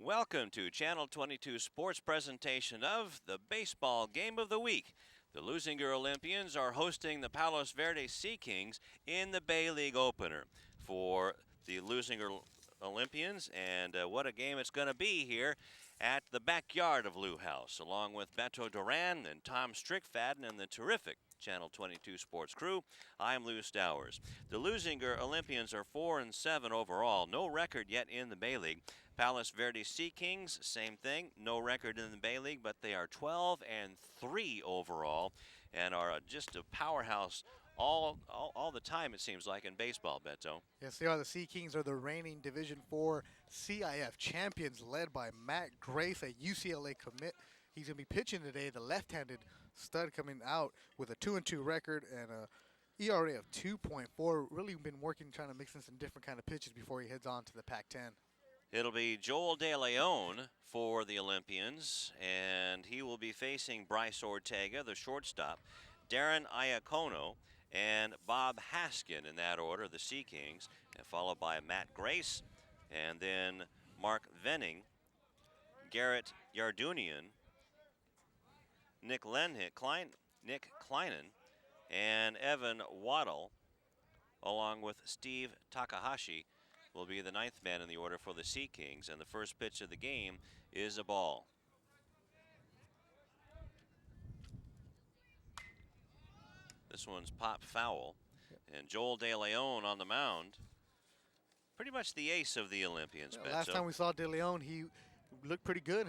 Welcome to Channel 22 Sports presentation of the baseball game of the week. The Leuzinger Olympians are hosting the Palos Verdes Sea Kings in the Bay League opener for the Leuzinger Olympians, and what a game it's going to be here at the backyard of Lou House, along with Beto Duran and Tom Strickfaden and the terrific Channel 22 Sports crew. I'm Lou Stowers. The Leuzinger Olympians are 4-7 overall, no record yet in the Bay League. Palos Verdes Sea Kings, same thing, no record in the Bay League, but they are 12-3 overall and are just a powerhouse all the time, it seems like, in baseball, Beto. Yes, they are. The Sea Kings are the reigning Division IV CIF champions, led by Matt Grace, a UCLA commit. He's going to be pitching today, the left-handed stud coming out with a 2-2 record and a ERA of 2.4. Really been working, trying to mix in some different kind of pitches before he heads on to the Pac-10. It'll be Joel De Leon for the Olympians, and he will be facing Bryce Ortega, the shortstop, Darren Iacono, and Bob Haskin in that order, the Sea Kings, and followed by Matt Grace, and then Mark Venning, Garrett Yardunian, Nick Kleinen, and Evan Waddle, along with Steve Takahashi, will be the ninth man in the order for the Sea Kings, and the first pitch of the game is a ball. This one's pop foul, and Joel De Leon on the mound, pretty much the ace of the Olympians. Yeah, last time we saw De Leon, he looked pretty good.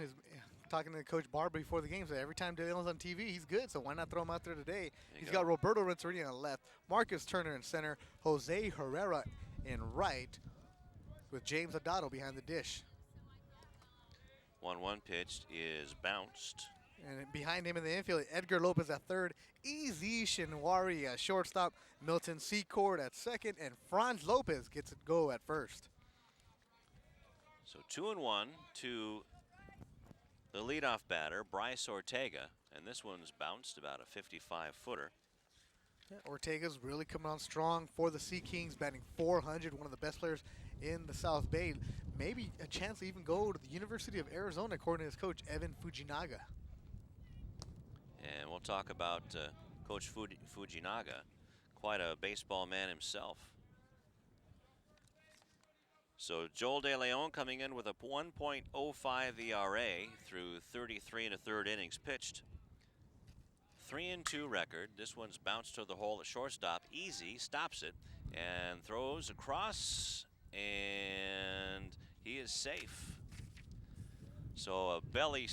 Talking to Coach Barber before the game, said every time De Leon's on TV, he's good, so why not throw him out there today? He's got Roberto Hernandez on the left, Marcus Turner in center, Jose Herrera in right, with James Adado behind the dish. 1-1 pitch is bounced. And behind him in the infield, Edgar Lopez at third, Easy Shinwari at shortstop, Milton Secord at second, and Franz Lopez gets it go at first. So 2-1 to the leadoff batter, Bryce Ortega, and this one's bounced, about a 55-footer. Yeah, Ortega's really coming on strong for the Sea Kings, batting .400, one of the best players in the South Bay. Maybe a chance to even go to the University of Arizona, according to his coach, Evan Fujinaga. And we'll talk about Coach Fujinaga, quite a baseball man himself. So Joel De Leon coming in with a 1.05 ERA through 33 1/3 innings pitched. 3-2 record. This one's bounced to the hole at shortstop. Easy stops it and throws across, and he is safe. So a belly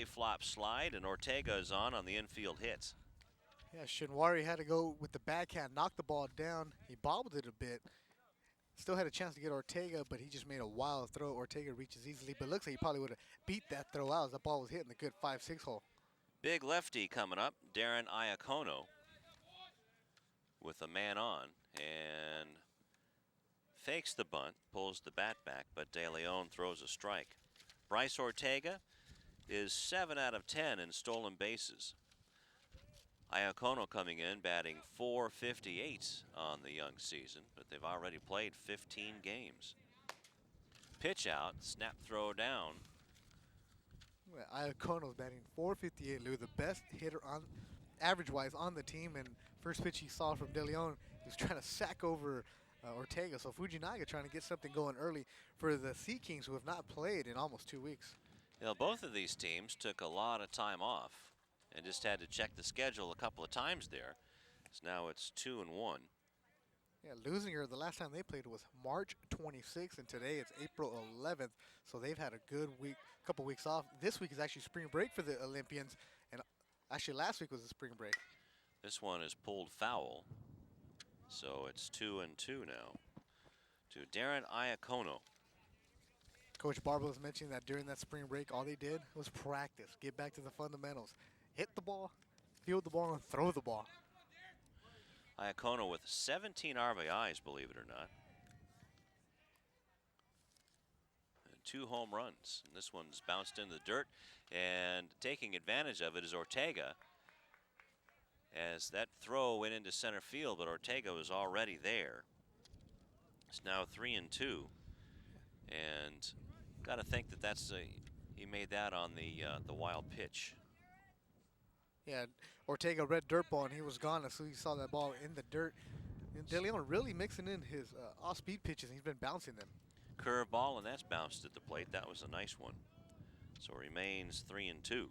flop slide, and Ortega is on the infield hits. Yeah, Shinwari had to go with the backhand, knock the ball down. He bobbled it a bit. Still had a chance to get Ortega, but he just made a wild throw. Ortega reaches easily, but looks like he probably would have beat that throw out as that ball was hitting the good 5-6 hole. Big lefty coming up, Darren Iacono, with a man on, and fakes the bunt, pulls the bat back, but De Leon throws a strike. Bryce Ortega is 7 out of 10 in stolen bases. Iacono coming in, batting .458 on the young season, but they've already played 15 games. Pitch out, snap throw down. Well, Iacono's batting .458, Lou, the best hitter on average-wise on the team, and first pitch he saw from De Leon, he was trying to sack over Ortega, so Fujinaga trying to get something going early for the Sea Kings, who have not played in almost 2 weeks. You know, both of these teams took a lot of time off and just had to check the schedule a couple of times there. So now it's 2-1. Yeah, Leuzinger, the last time they played was March 26th, and today it's April 11th. So they've had a good week, couple weeks off. This week is actually spring break for the Olympians, and actually last week was the spring break. This one is pulled foul, so it's 2-2 now to Darren Iacono. Coach Barber was mentioning that during that spring break, all they did was practice, get back to the fundamentals, hit the ball, field the ball, and throw the ball. Iacono with 17 RBIs, believe it or not. And 2 home runs. And this one's bounced in the dirt, and taking advantage of it is Ortega, as that throw went into center field, but Ortega was already there. It's now 3-2. And Got to think that he made that on the wild pitch. Yeah, Ortega red dirt ball, and he was gone as soon as he saw that ball in the dirt. And De Leon really mixing in his off-speed pitches. He's been bouncing them. Curveball, and that's bounced at the plate. That was a nice one. So it remains 3-2.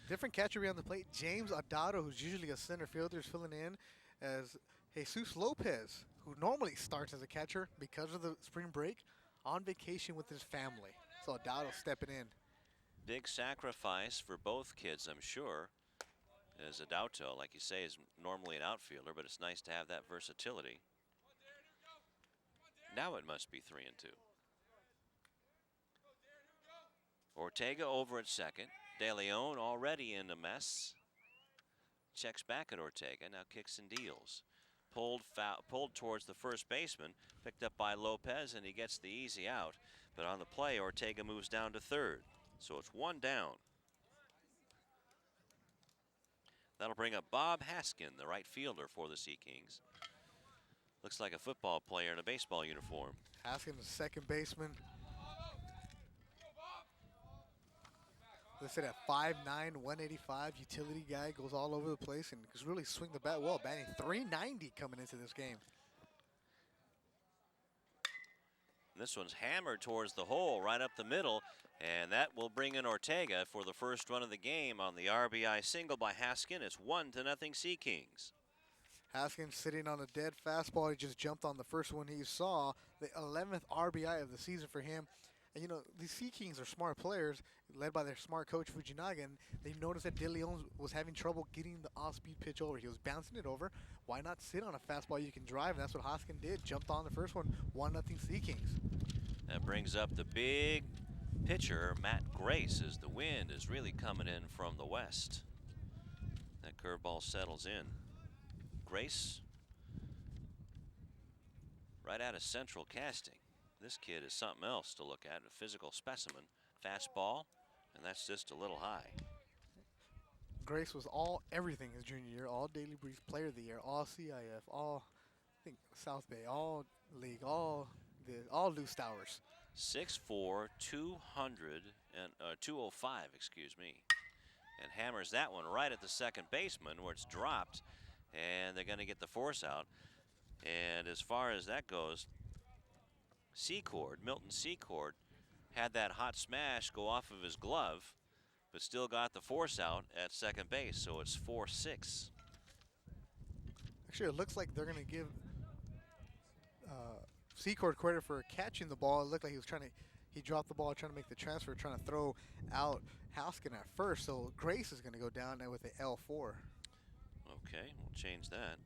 Different catcher behind the plate. James Adado, who's usually a center fielder, is filling in as Jesus Lopez, who normally starts as a catcher because of the spring break, on vacation with his family. So Adado stepping in. Big sacrifice for both kids, I'm sure. As Adauto, like you say, is normally an outfielder, but it's nice to have that versatility. Now it must be 3-2. Ortega over at second. De Leon already in a mess. Checks back at Ortega, now kicks and deals. Pulled towards the first baseman, picked up by Lopez, and he gets the easy out. But on the play, Ortega moves down to third. So it's one down. That'll bring up Bob Haskin, the right fielder for the Sea Kings. Looks like a football player in a baseball uniform. Haskin, the second baseman. Listed at 5'9", 185, utility guy, goes all over the place and can really swing the bat well, batting .390 coming into this game. This one's hammered towards the hole right up the middle, and that will bring in Ortega for the first run of the game on the RBI single by Haskin. It's 1-0 Sea Kings. Haskin sitting on a dead fastball. He just jumped on the first one he saw, the 11th RBI of the season for him. And you know, the Sea Kings are smart players, led by their smart coach Fujinaga, and they noticed that De Leon was having trouble getting the off-speed pitch over. He was bouncing it over. Why not sit on a fastball you can drive? And that's what Haskin did. Jumped on the first one, 1-0 Sea Kings. That brings up the big pitcher, Matt Grace, as the wind is really coming in from the west. That curveball settles in. Grace, right out of Central Casting. This kid is something else to look at, a physical specimen. Fastball, and that's just a little high. Grace was everything his junior year, all Daily Breeze Player of the Year, all CIF, all, I think, South Bay, all league, all loose towers. 6'4", 205, excuse me. And hammers that one right at the second baseman where it's dropped, and they're going to get the force out. And as far as that goes, Milton Secord, had that hot smash go off of his glove, but still got the force out at second base, so it's 4-6. Actually, it looks like they're going to give Secord credit for catching the ball. It looked like he dropped the ball trying to make the transfer, trying to throw out Haskin at first, so Grace is going to go down there with the L4. Okay, we'll change that.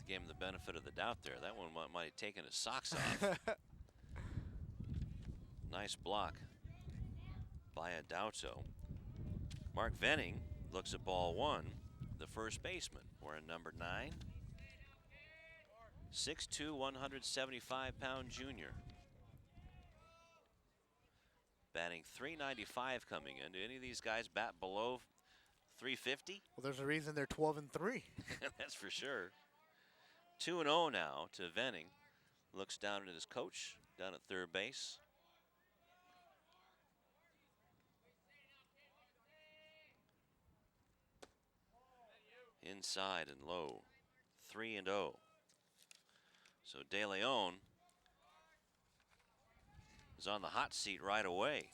Gave him the benefit of the doubt there. That one might have taken his socks off. Nice block by Adauto. Mark Venning looks at ball one, the first baseman. We're in number 9. 6'2", 175-pound junior. Batting .395 coming in. Do any of these guys bat below .350? Well, there's a reason they're 12-3. That's for sure. 2-0 now to Venning. Looks down at his coach down at third base. Inside and low. 3-0. So De Leon is on the hot seat right away.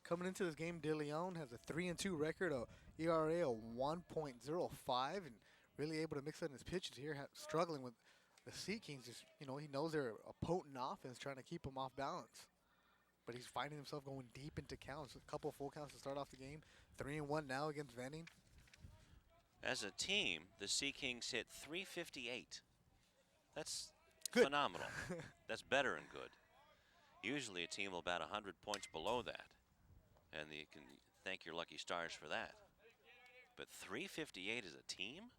Coming into this game, De Leon has a 3-2 record, a ERA of 1.05, and really able to mix in his pitches here, struggling with the Sea Kings. Just, you know, he knows they're a potent offense, trying to keep him off balance. But he's finding himself going deep into counts. A couple full counts to start off the game. 3-1 now against Venning. As a team, the Sea Kings hit .358. That's good. Phenomenal. That's better than good. Usually a team will bat 100 points below that. And you can thank your lucky stars for that. But .358 as a team?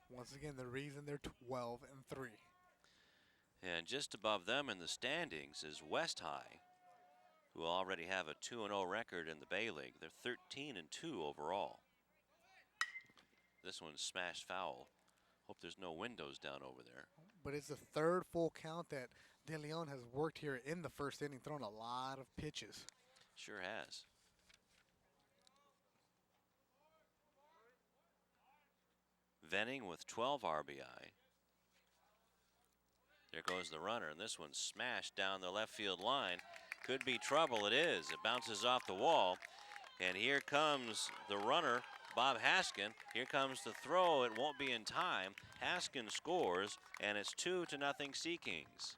Once again, the reason they're 12-3. And just above them in the standings is West High, who already have a 2-0 record in the Bay League. They're 13-2 overall. This one's smashed foul. Hope there's no windows down over there. but it's the third full count that De Leon has worked here in the first inning, thrown a lot of pitches. Sure has. Venning with 12 RBI. There goes the runner, and this one's smashed down the left field line. Could be trouble. It is. It bounces off the wall. And here comes the runner, Bob Haskin. Here comes the throw. It won't be in time. Haskin scores, and it's 2-0 Sea Kings.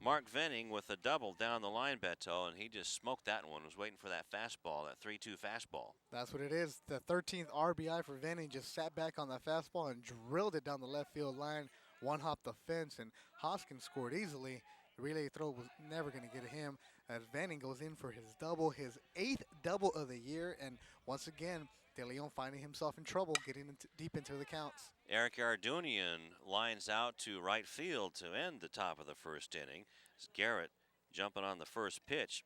Mark Venning with a double down the line, Beto, and he just smoked that one. Was waiting for that fastball, that 3-2 fastball. That's what it is. The 13th RBI for Venning, just sat back on that fastball and drilled it down the left field line. One hop the fence, and Hoskins scored easily. The relay throw was never going to get him as Venning goes in for his double, his 8th double of the year. And once again, De Leon finding himself in trouble, getting deep into the counts. Eric Ardunian lines out to right field to end the top of the first inning. It's Garrett jumping on the first pitch.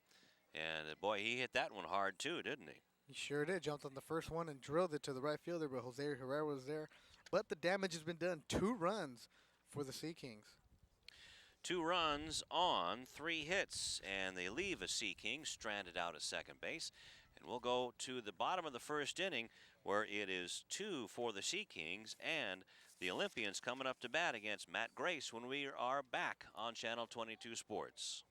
And boy, he hit that one hard too, didn't he? He sure did. Jumped on the first one and drilled it to the right fielder, but Jose Herrera was there. But the damage has been done. 2 runs for the Sea Kings. 2 runs on 3 hits, and they leave a Sea King stranded out at second base. And we'll go to the bottom of the first inning where it is 2 for the Sea Kings and the Olympians coming up to bat against Matt Grace when we are back on Channel 22 Sports.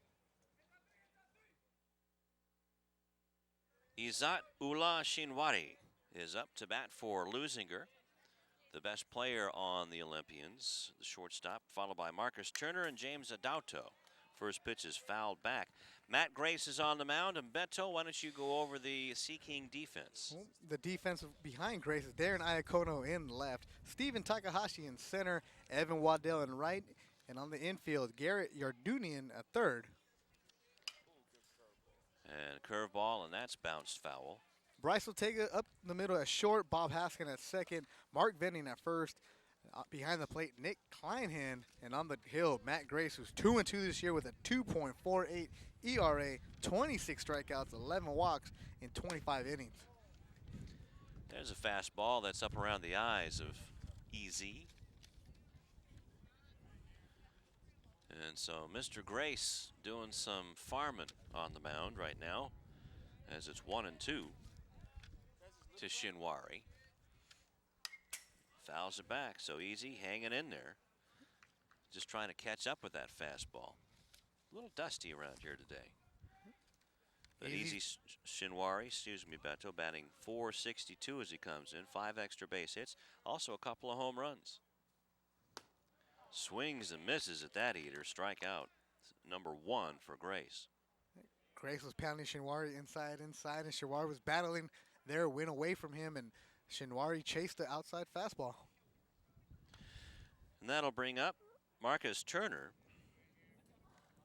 Izat Ullah Shinwari is up to bat for Leuzinger, the best player on the Olympians, the shortstop, followed by Marcus Turner and James Adauto. First pitch is fouled back. Matt Grace is on the mound, and Beto, why don't you go over the Sea King defense? Well, the defense behind Grace is Darren Iacono in left, Stephen Takahashi in center, Evan Waddell in right, and on the infield, Garrett Yardunian at third. And curveball, and that's bounced foul. Bryce Ortega up the middle at short, Bob Haskin at second, Mark Venning at first. Behind the plate, Nick Kleinhand, and on the hill, Matt Grace, who's 2-2 this year with a 2.48 ERA, 26 strikeouts, 11 walks in 25 innings. There's a fastball that's up around the eyes of EZ. And so Mr. Grace doing some farming on the mound right now as it's 1-2 to Shinwari. Fouls it back, so Easy hanging in there. Just trying to catch up with that fastball. A little dusty around here today. But Easy Shinwari, excuse me, Beto, batting .462 as he comes in. 5 extra base hits, also a couple of home runs. Swings and misses at that eater, strikeout. Number 1 for Grace. Grace was pounding Shinwari inside, and Shinwari was battling there, went away from him, and Shinwari chased the outside fastball. And that'll bring up Marcus Turner.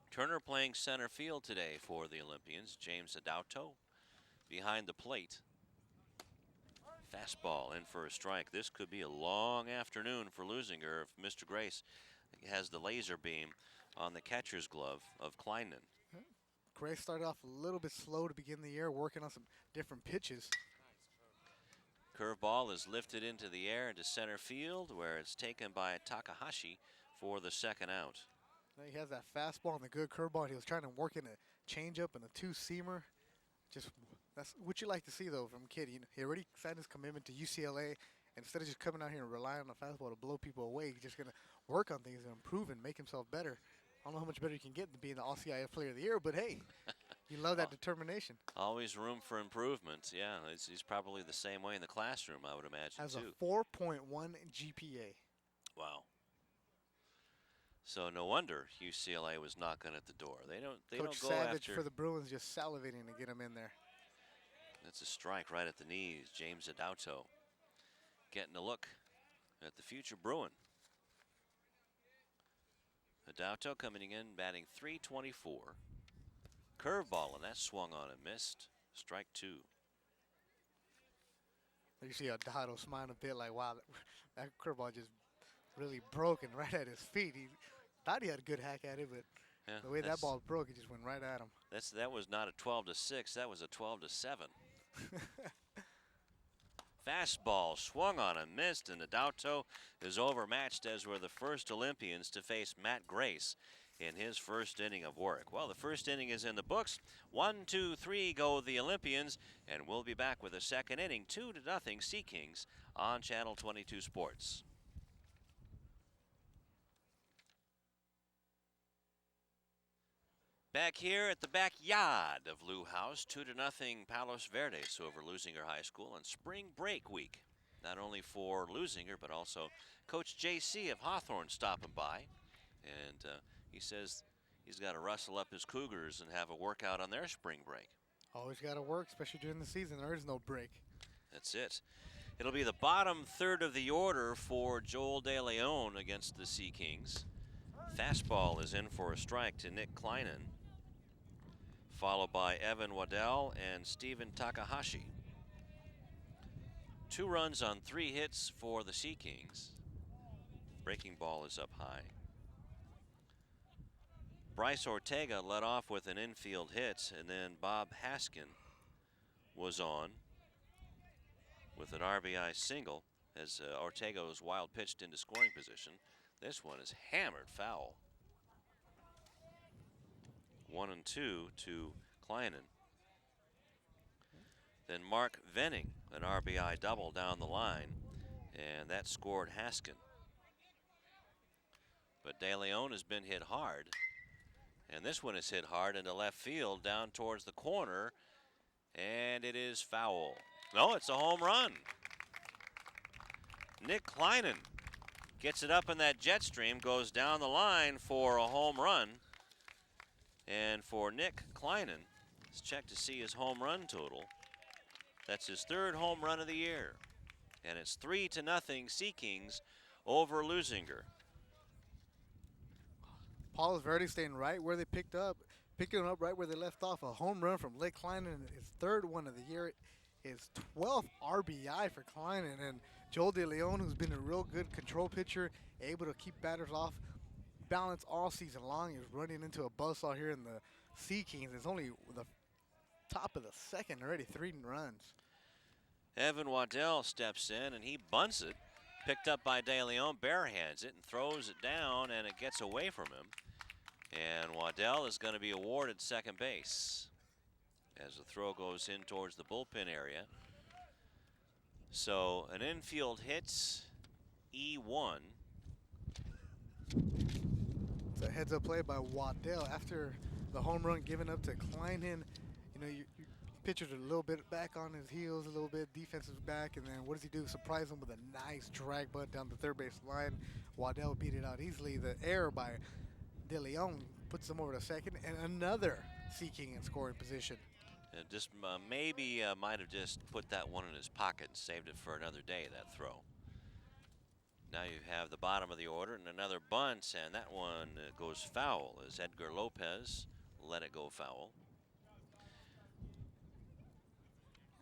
Turner playing center field today for the Olympians. James Adauto behind the plate. Fastball in for a strike. This could be a long afternoon for Leuzinger if Mr. Grace has the laser beam on the catcher's glove of Kleinman. Grace started off a little bit slow to begin the year, working on some different pitches. Curveball is lifted into the air into center field where it's taken by Takahashi for the second out. He has that fastball and the good curveball. He was trying to work in a changeup and a 2-seamer. Just that's what you like to see though from a kid. He already signed his commitment to UCLA, and instead of just coming out here and relying on the fastball to blow people away, he's just gonna work on things and improve and make himself better. I don't know how much better you can get than being the All-CIF Player of the Year, but hey, you love that determination. Always room for improvement. Yeah, he's probably the same way in the classroom, I would imagine, has too. a 4.1 GPA. Wow. So no wonder UCLA was knocking at the door. They don't Coach go Savage after. for the Bruins just salivating to get him in there. That's a strike right at the knees. James Adauto getting a look at the future Bruin. Adauto coming in, batting .324. Curveball, and that swung on and missed. Strike 2. You see Adauto smiling a bit like, wow, that curveball just really broken right at his feet. He thought he had a good hack at it, but yeah, the way that ball broke, it just went right at him. That was not a 12-6. That was a 12-7. Fastball swung on and missed, and Adauto is overmatched, as were the first Olympians to face Matt Grace in his first inning of work. Well, the first inning is in the books. 1-2-3 go the Olympians, and we'll be back with the second inning. 2-0 Sea Kings on Channel 22 Sports. Back here at the backyard of Lou House, 2-0 Palos Verdes over Leuzinger High School on spring break week. Not only for Leuzinger, but also Coach JC of Hawthorne stopping by. And he says he's got to rustle up his Cougars and have a workout on their spring break. Always got to work, especially during the season. There is no break. That's it. It'll be the bottom third of the order for Joel De Leon against the Sea Kings. Fastball is in for a strike to Nick Kleinen, followed by Evan Waddell and Steven Takahashi. 2 runs on 3 hits for the Sea Kings. Breaking ball is up high. Bryce Ortega led off with an infield hit, and then Bob Haskin was on with an RBI single as Ortega was wild pitched into scoring position. This one is hammered foul. 1-2 to Kleinen. Then Mark Venning, an RBI double down the line, and that scored Haskin. But De Leon has been hit hard, and this one is hit hard into left field down towards the corner, and it is foul. No, it's a home run. Nick Kleinen gets it up in that jet stream, goes down the line for a home run. And for Nick Kleinen, let's check to see his home run total. That's his 3rd home run of the year. And it's 3-0 Sea Kings over Leuzinger. Palos Verdes staying right where they picking up right where they left off. A home run from Nick Kleinen, his 3rd one of the year, his 12th RBI for Kleinen. And Joel De Leon, who's been a real good control pitcher, able to keep batters off balance all season long. He was running into a buzzsaw here in the Sea Kings. It's only the top of the 2nd, already 3 runs. Evan Waddell steps in and he bunts it. Picked up by De Leon, barehands it and throws it down, and it gets away from him. And Waddell is going to be awarded second base as the throw goes in towards the bullpen area. So an infield hits, E1. It's a heads-up play by Waddell after the home run given up to Kleinen. You know, your pitcher's a little bit back on his heels, a little bit defensive back, and then what does he do? Surprise him with a nice drag bunt down the third base line. Waddell beat it out easily. The error by De Leon puts him over to second, and another Sea King in scoring position. And just maybe might have just put that one in his pocket and saved it for another day, that throw. Now you have the bottom of the order and another bunt, and that one goes foul as Edgar Lopez let it go foul.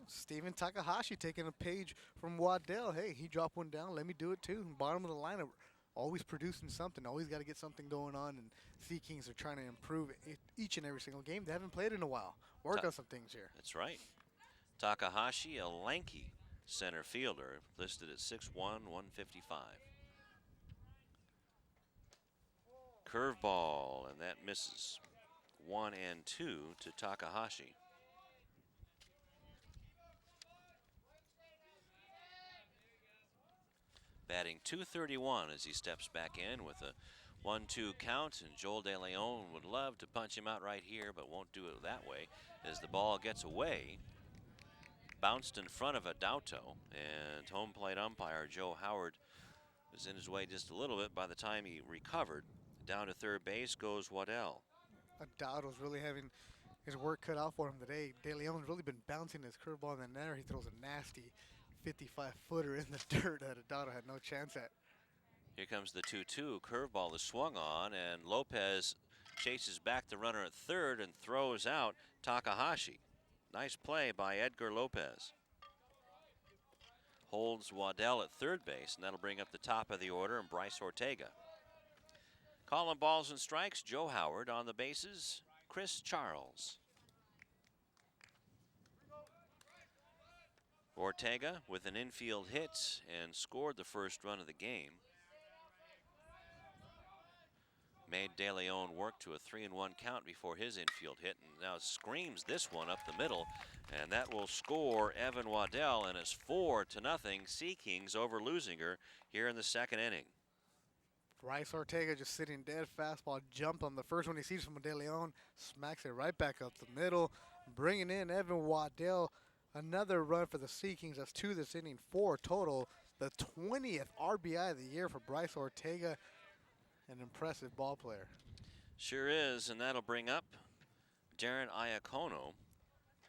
Steven Takahashi taking a page from Waddell. Hey, he dropped one down. Let me do it too. Bottom of the lineup, always producing something. Always got to get something going on. And Sea Kings are trying to improve each and every single game. They haven't played in a while. Work on some things here. That's right. Takahashi, a lanky center fielder, listed at 6'1", 155. Curveball, and that misses. 1-2 to Takahashi. Batting .231 as he steps back in with a 1-2 count, and Joel De Leon would love to punch him out right here, but won't do it that way as the ball gets away. Bounced in front of Adauto, and home plate umpire Joe Howard was in his way just a little bit by the time he recovered. Down to third base goes Waddell. Adauto's really having his work cut out for him today. De Leon's really been bouncing his curveball in the net. He throws a nasty 55-footer in the dirt that Adauto had no chance at. Here comes the 2-2. Curveball is swung on, and Lopez chases back the runner at third and throws out Takahashi. Nice play by Edgar Lopez. Holds Waddell at third base, and that'll bring up the top of the order and Bryce Ortega. Calling balls and strikes, Joe Howard. On the bases, Chris Charles. Ortega with an infield hit and scored the first run of the game. Made De Leon work to a 3-1 count before his infield hit, and now screams this one up the middle, and that will score Evan Waddell, and it's 4-0 Sea Kings over Leuzinger here in the second inning. Bryce Ortega just sitting dead. Fastball jump on the first one he sees from De Leon. Smacks it right back up the middle. Bringing in Evan Waddell. Another run for the Sea Kings. That's 2 this inning, 4 total. The 20th RBI of the year for Bryce Ortega. An impressive ball player. Sure is, and that'll bring up Darren Iacono,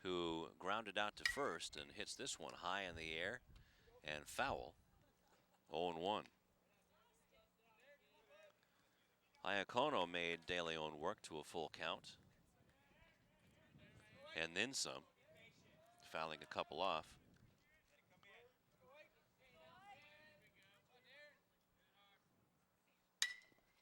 who grounded out to first and hits this one high in the air and foul. 0-1. Iacono made De Leon work to a full count. And then some, fouling a couple off.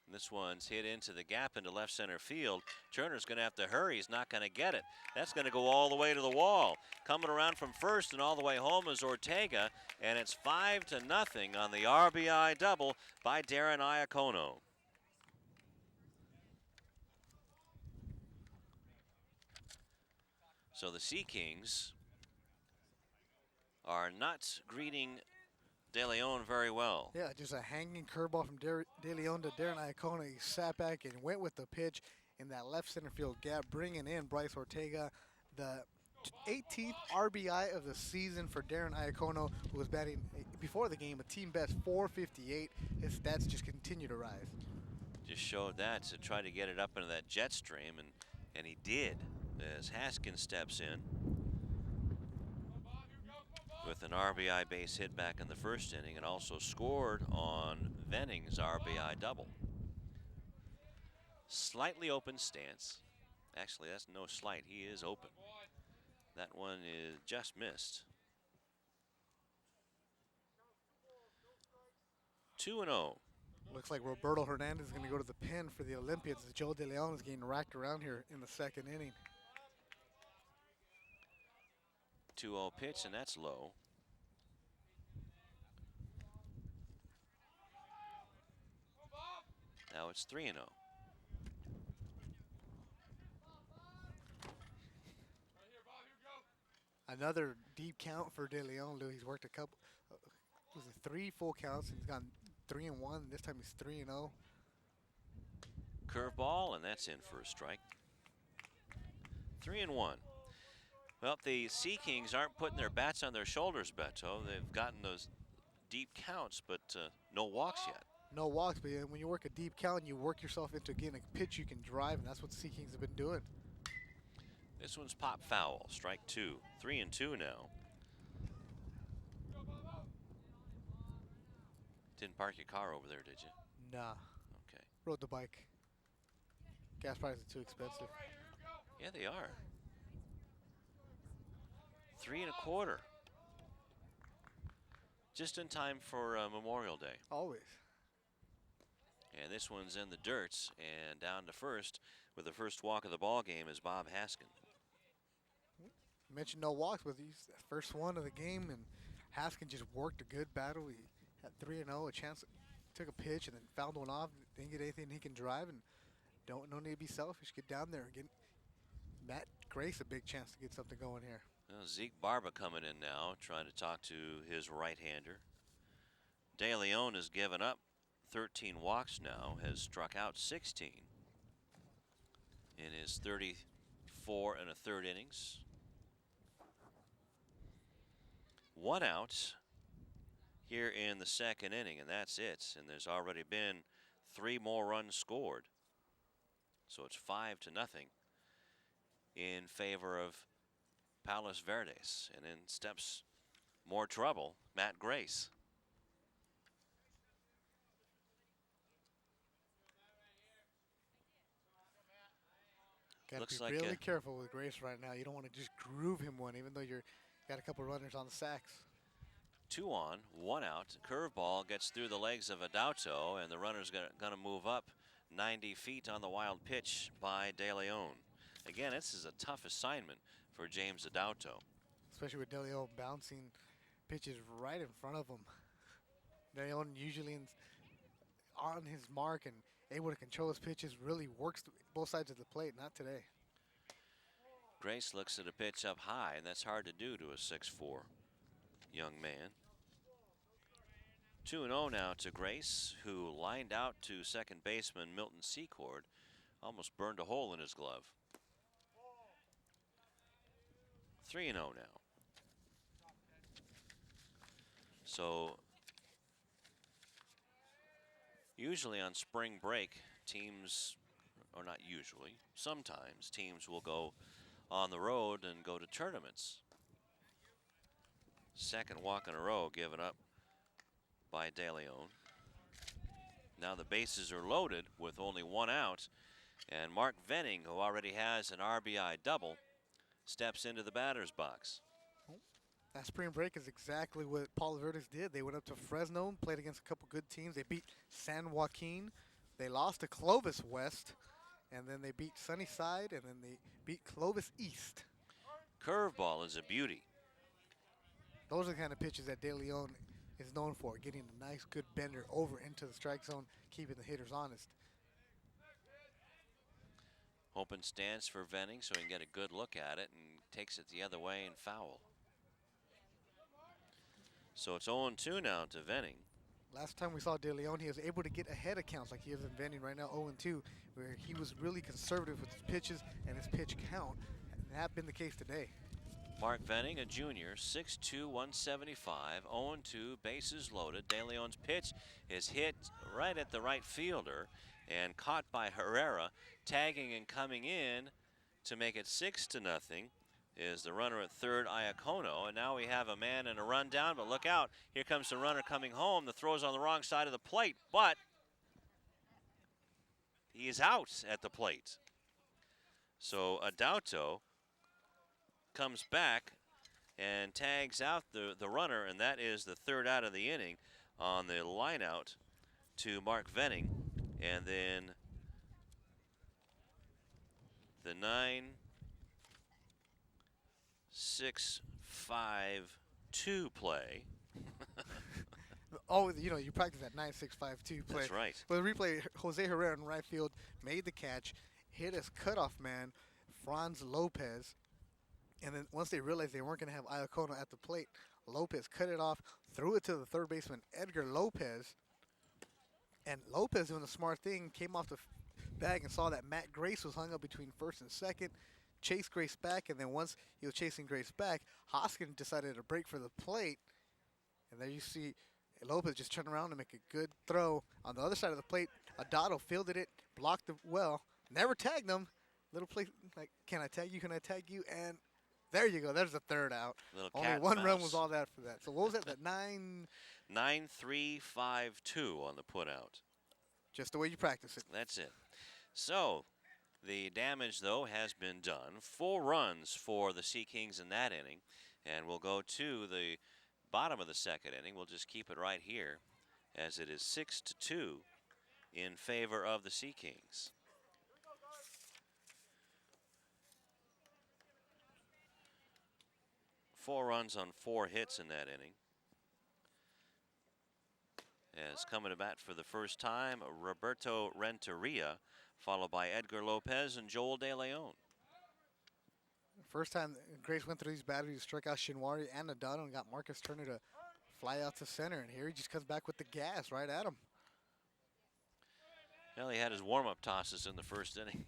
And this one's hit into the gap into left center field. Turner's going to have to hurry. He's not going to get it. That's going to go all the way to the wall. Coming around from first and all the way home is Ortega, and it's 5-0 on the RBI double by Darren Iacono. So the Sea Kings are not greeting De Leon very well. Yeah, just a hanging curveball from De Leon to Darren Iacono. He sat back and went with the pitch in that left center field gap, bringing in Bryce Ortega, the 18th RBI of the season for Darren Iacono, who was batting before the game a team best .458. His stats just continue to rise. Just showed that to try to get it up into that jet stream, and he did as Haskins steps in with an RBI base hit back in the first inning, and also scored on Venning's RBI double. Slightly open stance. Actually, that's no slight. He is open. That one is just missed. 2-0. Looks like Roberto Hernandez is going to go to the pen for the Olympians as Joe De Leon is getting racked around here in the second inning. 2-0 pitch, and that's low. Now it's 3-0. Another deep count for De Leon. He's worked a couple, was it 3 full counts? He's gone 3-1. This time he's 3-0. Curveball, and that's in for a strike. 3-1. Well, the Sea Kings aren't putting their bats on their shoulders, Beto. They've gotten those deep counts, but no walks yet. No walks, but when you work a deep count, you work yourself into getting a pitch you can drive, and that's what the Sea Kings have been doing. This one's pop foul, strike 2. 3-2 now. Didn't park your car over there, did you? Nah. Okay. Rode the bike. Gas prices are too expensive. Yeah, they are. 3 1/4. Just in time for Memorial Day. Always. And this one's in the dirt, and down to first with the first walk of the ball game is Bob Haskin. You mentioned no walks, but he's the first one of the game, and Haskin just worked a good battle. He had 3-0, a chance, took a pitch, and then fouled one off. Didn't get anything he can drive, and no need to be selfish. Get down there and get Matt Grace a big chance to get something going here. Well, Zeke Barba coming in now, trying to talk to his right-hander. De Leon has given up 13 walks now, has struck out 16 in his 34 1/3 innings. 1 out here in the second inning, and that's it. And there's already been 3 more runs scored. So it's 5-0 in favor of Palos Verdes. And in steps more trouble, Matt Grace. Got to be like really careful with Grace right now. You don't want to just groove him one, even though you're got a couple runners on the sacks. 2 on, 1 out. Curveball gets through the legs of Adauto, and the runner's going to move up 90 feet on the wild pitch by De Leon. Again, this is a tough assignment for James Adauto. Especially with De Leon bouncing Pitch is right in front of him. Leon usually on his mark and able to control his pitches, really works both sides of the plate. Not today. Grace looks at a pitch up high, and that's hard to do to a 6'4" young man. 2-0 now to Grace, who lined out to second baseman Milton Secord. Almost burned a hole in his glove. 3-0 now. So usually on spring break, teams, or not usually, sometimes teams will go on the road and go to tournaments. Second walk in a row given up by De Leon. Now the bases are loaded with only one out, and Mark Venning, who already has an RBI double, steps into the batter's box. That spring break is exactly what Palos Verdes did. They went up to Fresno, played against a couple good teams. They beat San Joaquin. They lost to Clovis West, and then they beat Sunnyside, and then they beat Clovis East. Curveball is a beauty. Those are the kind of pitches that De Leon is known for, getting a nice, good bender over into the strike zone, keeping the hitters honest. Open stance for Venning so he can get a good look at it, and takes it the other way and foul. So it's 0-2 now to Venning. Last time we saw De Leon, he was able to get ahead of counts like he is in Venning right now, 0-2, where he was really conservative with his pitches and his pitch count. And that been the case today. Mark Venning, a junior, 6'2", 175, 0-2, bases loaded. De Leon's pitch is hit right at the right fielder and caught by Herrera. Tagging and coming in to make it 6-0 is the runner at third, Iacono. And now we have a man and a run down, but look out. Here comes the runner coming home. The throw's on the wrong side of the plate, but he is out at the plate. So Adauto comes back and tags out the runner, and that is the third out of the inning on the line out to Mark Venning. And then the 9-6-5-2 play. Oh, you know, you practice that 9-6-5-2 play. That's right. Well, the replay, Jose Herrera in right field made the catch, hit his cutoff man, Franz Lopez. And then once they realized they weren't going to have Iacono at the plate, Lopez cut it off, threw it to the third baseman, Edgar Lopez. And Lopez, doing the smart thing, came off the bag and saw that Matt Grace was hung up between first and second, chased Grace back, and then once he was chasing Grace back, Hoskins decided to break for the plate. And there you see Lopez just turn around and make a good throw. On the other side of the plate, Adauto fielded it, blocked it well, never tagged him. Little play like, can I tag you, can I tag you? And there you go, there's the third out. Little Only cat one mouse. run was all that for that. So what was that, that 9-3-5-2 on the put out. Just the way you practice it. That's it. So the damage, though, has been done. 4 runs for the Sea Kings in that inning. And we'll go to the bottom of the second inning. We'll just keep it right here as it is 6-2 in favor of the Sea Kings. Four runs on 4 hits in that inning. As coming to bat for the first time, Roberto Renteria, followed by Edgar Lopez and Joel De Leon. First time Grace went through these batters, he struck out Shinwari and Adauto and got Marcus Turner to fly out to center. And here he just comes back with the gas right at him. Well, he had his warm-up tosses in the first inning.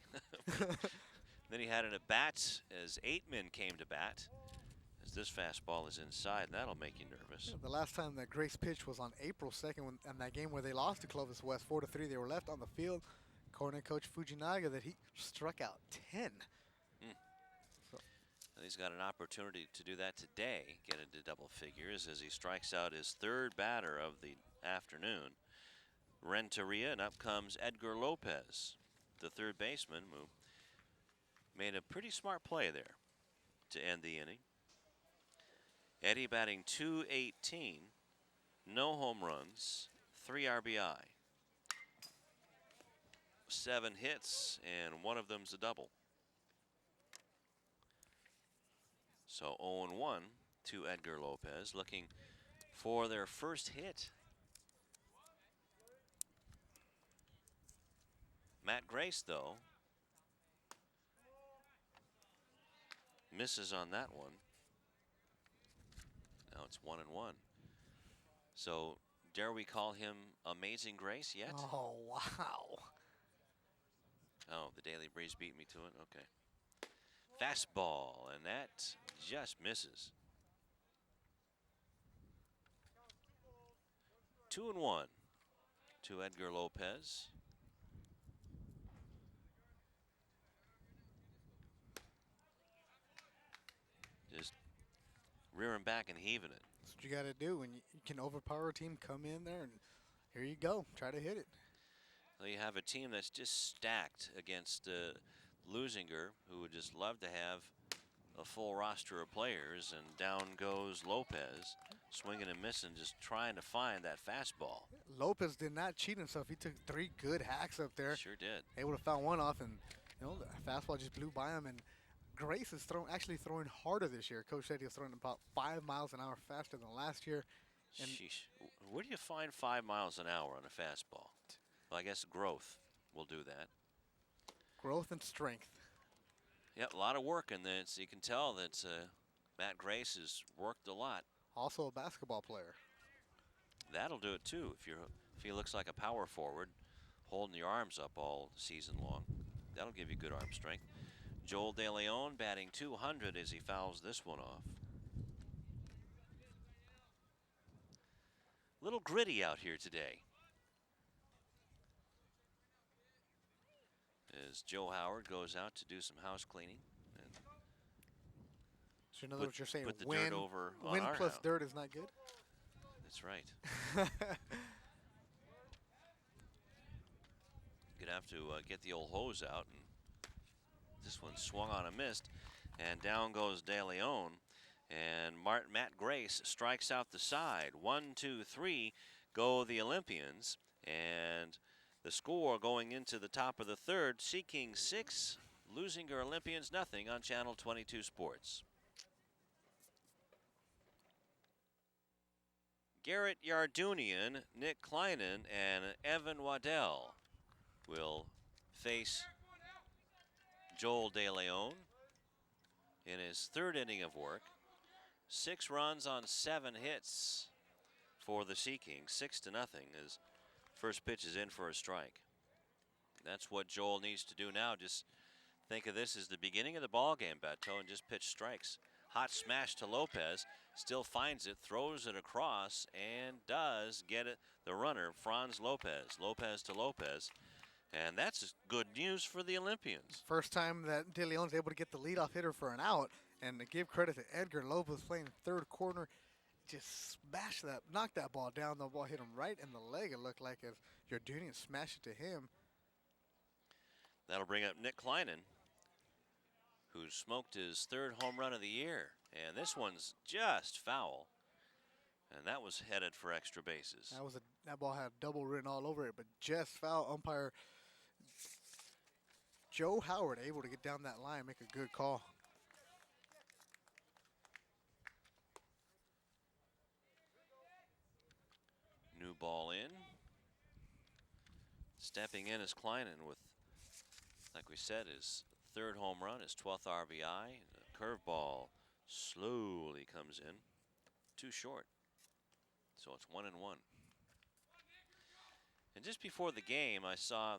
Then he had an at-bat as 8 men came to bat. As this fastball is inside, and that'll make you nervous. Yeah, the last time that Grace pitched was on April 2nd in that game where they lost to Clovis West 4-3. They were left on the field. According to Coach Fujinaga, that he struck out 10. So. And he's got an opportunity to do that today, get into double figures as he strikes out his third batter of the afternoon. Renteria, and up comes Edgar Lopez, the third baseman, who made a pretty smart play there to end the inning. Eddie batting .218, no home runs, 3 RBI, 7 hits, and one of them's a double. So 0-1 to Edgar Lopez, looking for their first hit. Matt Grace, though, misses on that one. Now it's 1-1. So, dare we call him Amazing Grace yet? Oh, wow. Oh, the Daily Breeze beat me to it. Okay. Fastball, and that just misses. 2-1 to Edgar Lopez. Just rearing back and heaving it. That's what you got to do when you can overpower a team, come in there, and here you go. Try to hit it. Well, you have a team that's just stacked against Leuzinger, who would just love to have a full roster of players, and down goes Lopez, swinging and missing, just trying to find that fastball. Lopez did not cheat himself. He took 3 good hacks up there. Sure did. Able to foul one off, and the fastball just blew by him. And Grace is actually throwing harder this year. Coach said he was throwing about 5 miles an hour faster than last year. And sheesh. Where do you find 5 miles an hour on a fastball? Well, I guess growth will do that. Growth and strength. Yep, a lot of work in this. You can tell that Matt Grace has worked a lot. Also a basketball player. That'll do it too. If he looks like a power forward, holding your arms up all season long, that'll give you good arm strength. Joel De Leon batting .200 as he fouls this one off. A little gritty out here today. As Joe Howard goes out to do some house cleaning. And so in other words, you're saying put the wind, dirt over on wind our plus house. dirt is not good? That's right. You'd have to get the old hose out, and this one swung on a mist, and down goes De Leon, and Matt Grace strikes out the side. 1, 2, 3 go the Olympians, and the score going into the top of the third: Sea Kings 6, Leuzinger Olympians nothing on Channel 22 Sports. Garrett Yardunian, Nick Kleinen, and Evan Waddell will face Joel De Leon in his third inning of work. 6 runs on 7 hits for the Sea Kings, 6-0. His first pitch is in for a strike. That's what Joel needs to do now. Just think of this as the beginning of the ball game, Beto, and just pitch strikes. Hot smash to Lopez, still finds it, throws it across, and does get it. The runner, Franz Lopez. Lopez to Lopez. And that's good news for the Olympians. First time that De Leon's able to get the leadoff hitter for an out. And to give credit to Edgar Lopez playing third corner, just smashed that, knocked that ball down. The ball hit him right in the leg, it looked like, as Yardunian smashed it to him. That'll bring up Nick Kleinen, who smoked his 3rd home run of the year. And this one's just foul. And that was headed for extra bases. That ball had double written all over it, but just foul. Umpire Joe Howard able to get down that line, make a good call. New ball in. Stepping in is Kleinen with, like we said, his 3rd home run, his 12th RBI. The curveball slowly comes in. Too short. So it's 1-1. And just before the game, I saw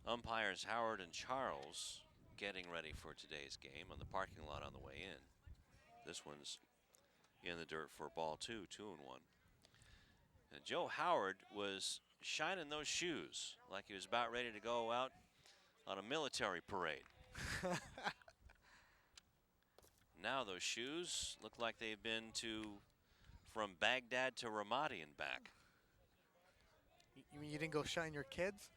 umpires Howard and Charles getting ready for today's game on the parking lot on the way in. This one's in the dirt for ball 2, 2-1. And Joe Howard was shining those shoes like he was about ready to go out on a military parade. Now those shoes look like they've been from Baghdad to Ramadi and back. You mean you didn't go shine your kids?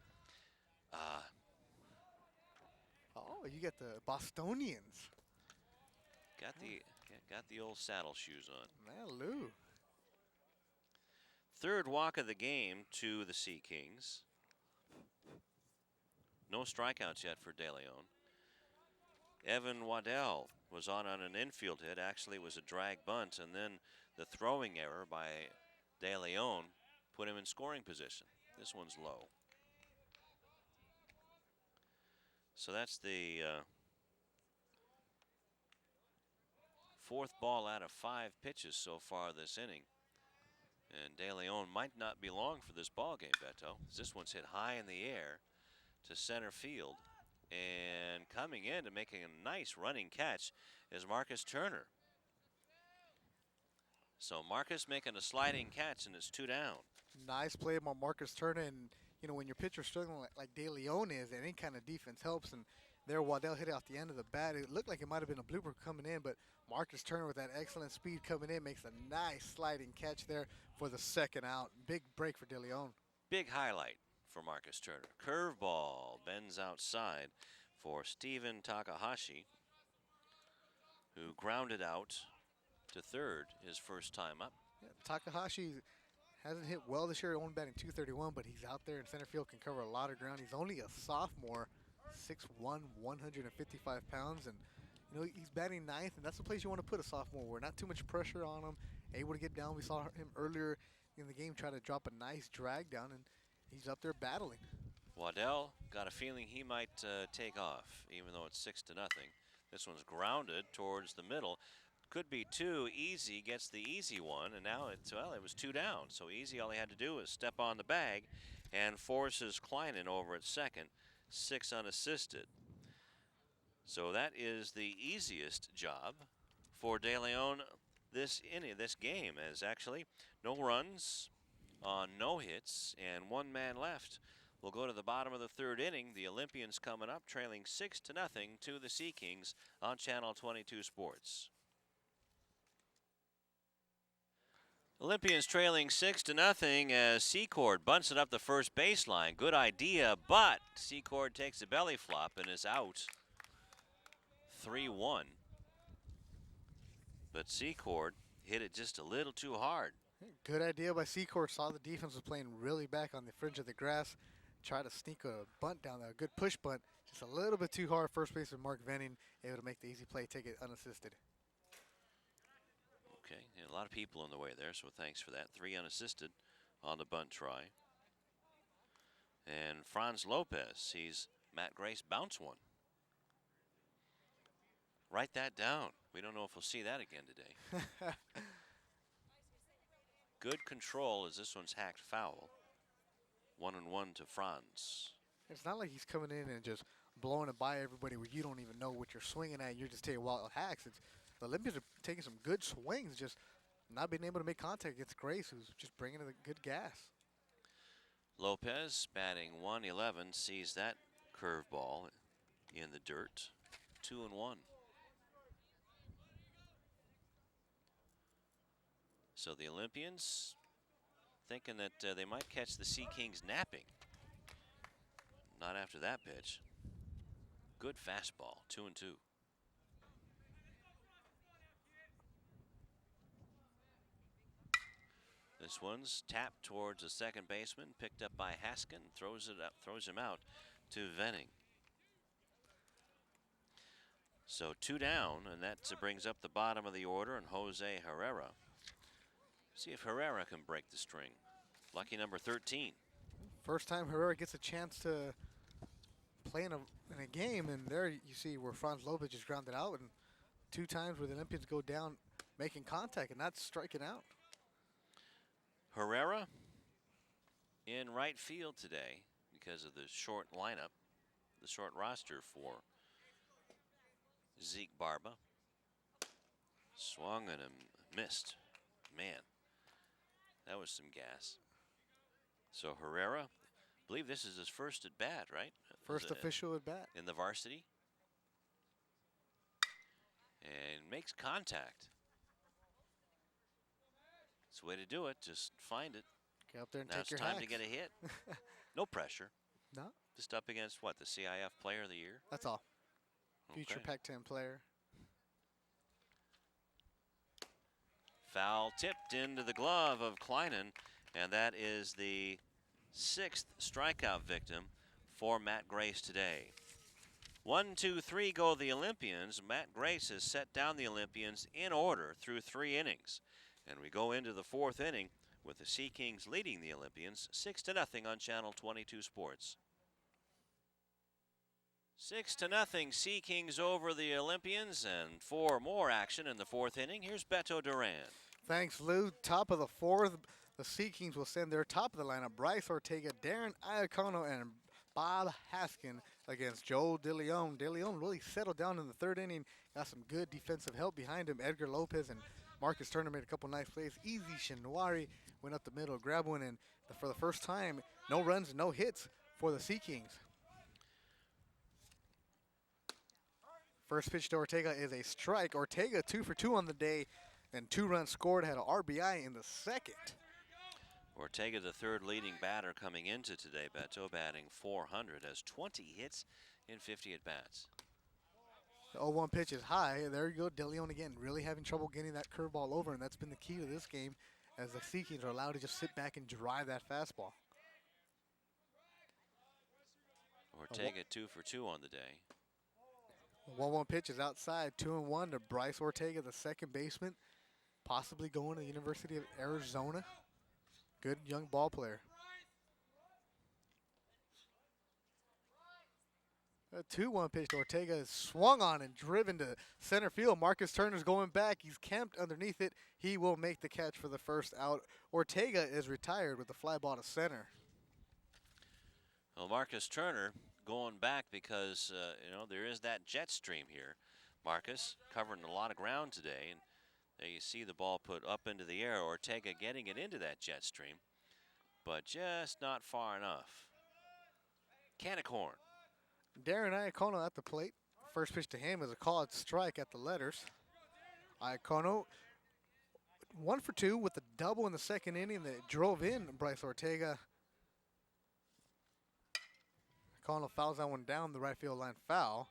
Oh, you got the Bostonians. Got the old saddle shoes on. Man, Lou. 3rd walk of the game to the Sea Kings. No strikeouts yet for De Leon. Evan Waddell was on an infield hit. Actually, it was a drag bunt, and then the throwing error by De Leon put him in scoring position. This one's low. So that's the fourth ball out of 5 pitches so far this inning. And De Leon might not be long for this ball game, Beto. This one's hit high in the air to center field. And coming in and making a nice running catch is Marcus Turner. So Marcus making a sliding catch, and it's 2 down. Nice play by Marcus Turner, and you know when your pitcher's struggling like De Leon is, any kind of defense helps. And there, Waddell hit it off the end of the bat. It looked like it might have been a blooper coming in, but Marcus Turner with that excellent speed coming in makes a nice sliding catch there for the second out. Big break for De Leon. Big highlight for Marcus Turner. Curveball bends outside for Steven Takahashi, who grounded out to third his first time up. Yeah, Takahashi hasn't hit well this year, only batting .231, but he's out there in center field, can cover a lot of ground. He's only a sophomore, 6'1", 155 pounds, and you know he's batting ninth, and that's the place you want to put a sophomore where not too much pressure on him, able to get down. We saw him earlier in the game try to drop a nice drag down, and he's up there battling. Waddell got a feeling he might take off, even though it's 6-0. This one's grounded towards the middle. Could be 2. Easy gets the easy one, and now it was 2 down. So Easy, all he had to do was step on the bag and forces Kleinen over at second, 6 unassisted. So that is the easiest job for De Leon this game, as actually no runs on no hits and 1 man left. We'll go to the bottom of the 3rd inning. The Olympians coming up, trailing 6-0 to the Sea Kings on Channel 22 Sports. Olympians trailing 6-0 as Secord bunts it up the first baseline. Good idea, but Secord takes a belly flop and is out. 3-1. But Secord hit it just a little too hard. Good idea by Secord. Saw the defense was playing really back on the fringe of the grass. Tried to sneak a bunt down there, a good push bunt. Just a little bit too hard. First baseman Mark Venning able to make the easy play, take it unassisted. Okay, and a lot of people in the way there, so thanks for that. 3 unassisted on the bunt try. And Franz Lopez sees Matt Grace bounce one. Write that down. We don't know if we'll see that again today. Good control as this one's hacked foul. 1-1 to Franz. It's not like he's coming in and just blowing it by everybody where you don't even know what you're swinging at. You're just taking wild hacks. The Olympians are taking some good swings, just not being able to make contact against Grace, who's just bringing in a good gas. Lopez batting 111 sees that curveball in the dirt. 2-1. So the Olympians thinking that they might catch the Sea Kings napping. Not after that pitch. Good fastball, 2-2. This one's tapped towards the second baseman, picked up by Haskin, throws him out to Venning. So 2 down, and that brings up the bottom of the order, and Jose Herrera. See if Herrera can break the string. Lucky number 13. First time Herrera gets a chance to play in a game, and there you see where Franz Lopez just grounded out, and 2 times where the Olympians go down making contact and not striking out. Herrera in right field today because of the short lineup, the short roster for Zeke Barba. Swung and missed. Man, that was some gas. So Herrera, I believe this is his first at bat, right? First official at bat. In the varsity. And makes contact. It's the way to do it. Just find it. Get up there and now take your it's time hacks. to get a hit. No pressure. No. Just up against what, the CIF Player of the Year? That's all. Future Okay. Pac-10 player. Foul tipped into the glove of Kleinen, and that is the 6th strikeout victim for Matt Grace today. 1, 2, 3 go the Olympians. Matt Grace has set down the Olympians in order through 3 innings. And we go into the 4th inning with the Sea Kings leading the Olympians 6-0 on Channel 22 Sports. 6-0 Sea Kings over the Olympians, and 4 more action in the 4th inning. Here's Beto Duran. Thanks, Lou. Top of the 4th, the Sea Kings will send their top of the lineup, Bryce Ortega, Darren Iacono, and Bob Haskin against Joe DeLeon. DeLeon really settled down in the 3rd inning, got some good defensive help behind him. Edgar Lopez and Marcus Turner made a couple nice plays. Easy Shinwari went up the middle, grabbed one, and for the first time, no runs, no hits for the Sea Kings. First pitch to Ortega is a strike. Ortega 2 for 2 on the day, and 2 runs scored, had an RBI in the 2nd. Ortega, the 3rd leading batter coming into today. Beto batting .400, has 20 hits in 50 at-bats. The 0-1 pitch is high. There you go, DeLeon again, really having trouble getting that curveball over, and that's been the key to this game, as the Sea Kings are allowed to just sit back and drive that fastball. Ortega 2 for 2 on the day. The 1-1 pitch is outside, 2-1 to Bryce Ortega, the 2nd baseman, possibly going to the University of Arizona. Good young ball player. A 2-1 pitch to Ortega is swung on and driven to center field. Marcus Turner's going back. He's camped underneath it. He will make the catch for the first out. Ortega is retired with the fly ball to center. Well, Marcus Turner going back because, there is that jet stream here. Marcus covering a lot of ground today, and there you see the ball put up into the air. Ortega getting it into that jet stream, but just not far enough. Can of corn. Darren Iacono at the plate. First pitch to him is a called strike at the letters. Iacono 1 for 2 with a double in the 2nd inning that drove in Bryce Ortega. Iacono fouls that one down the right field line foul.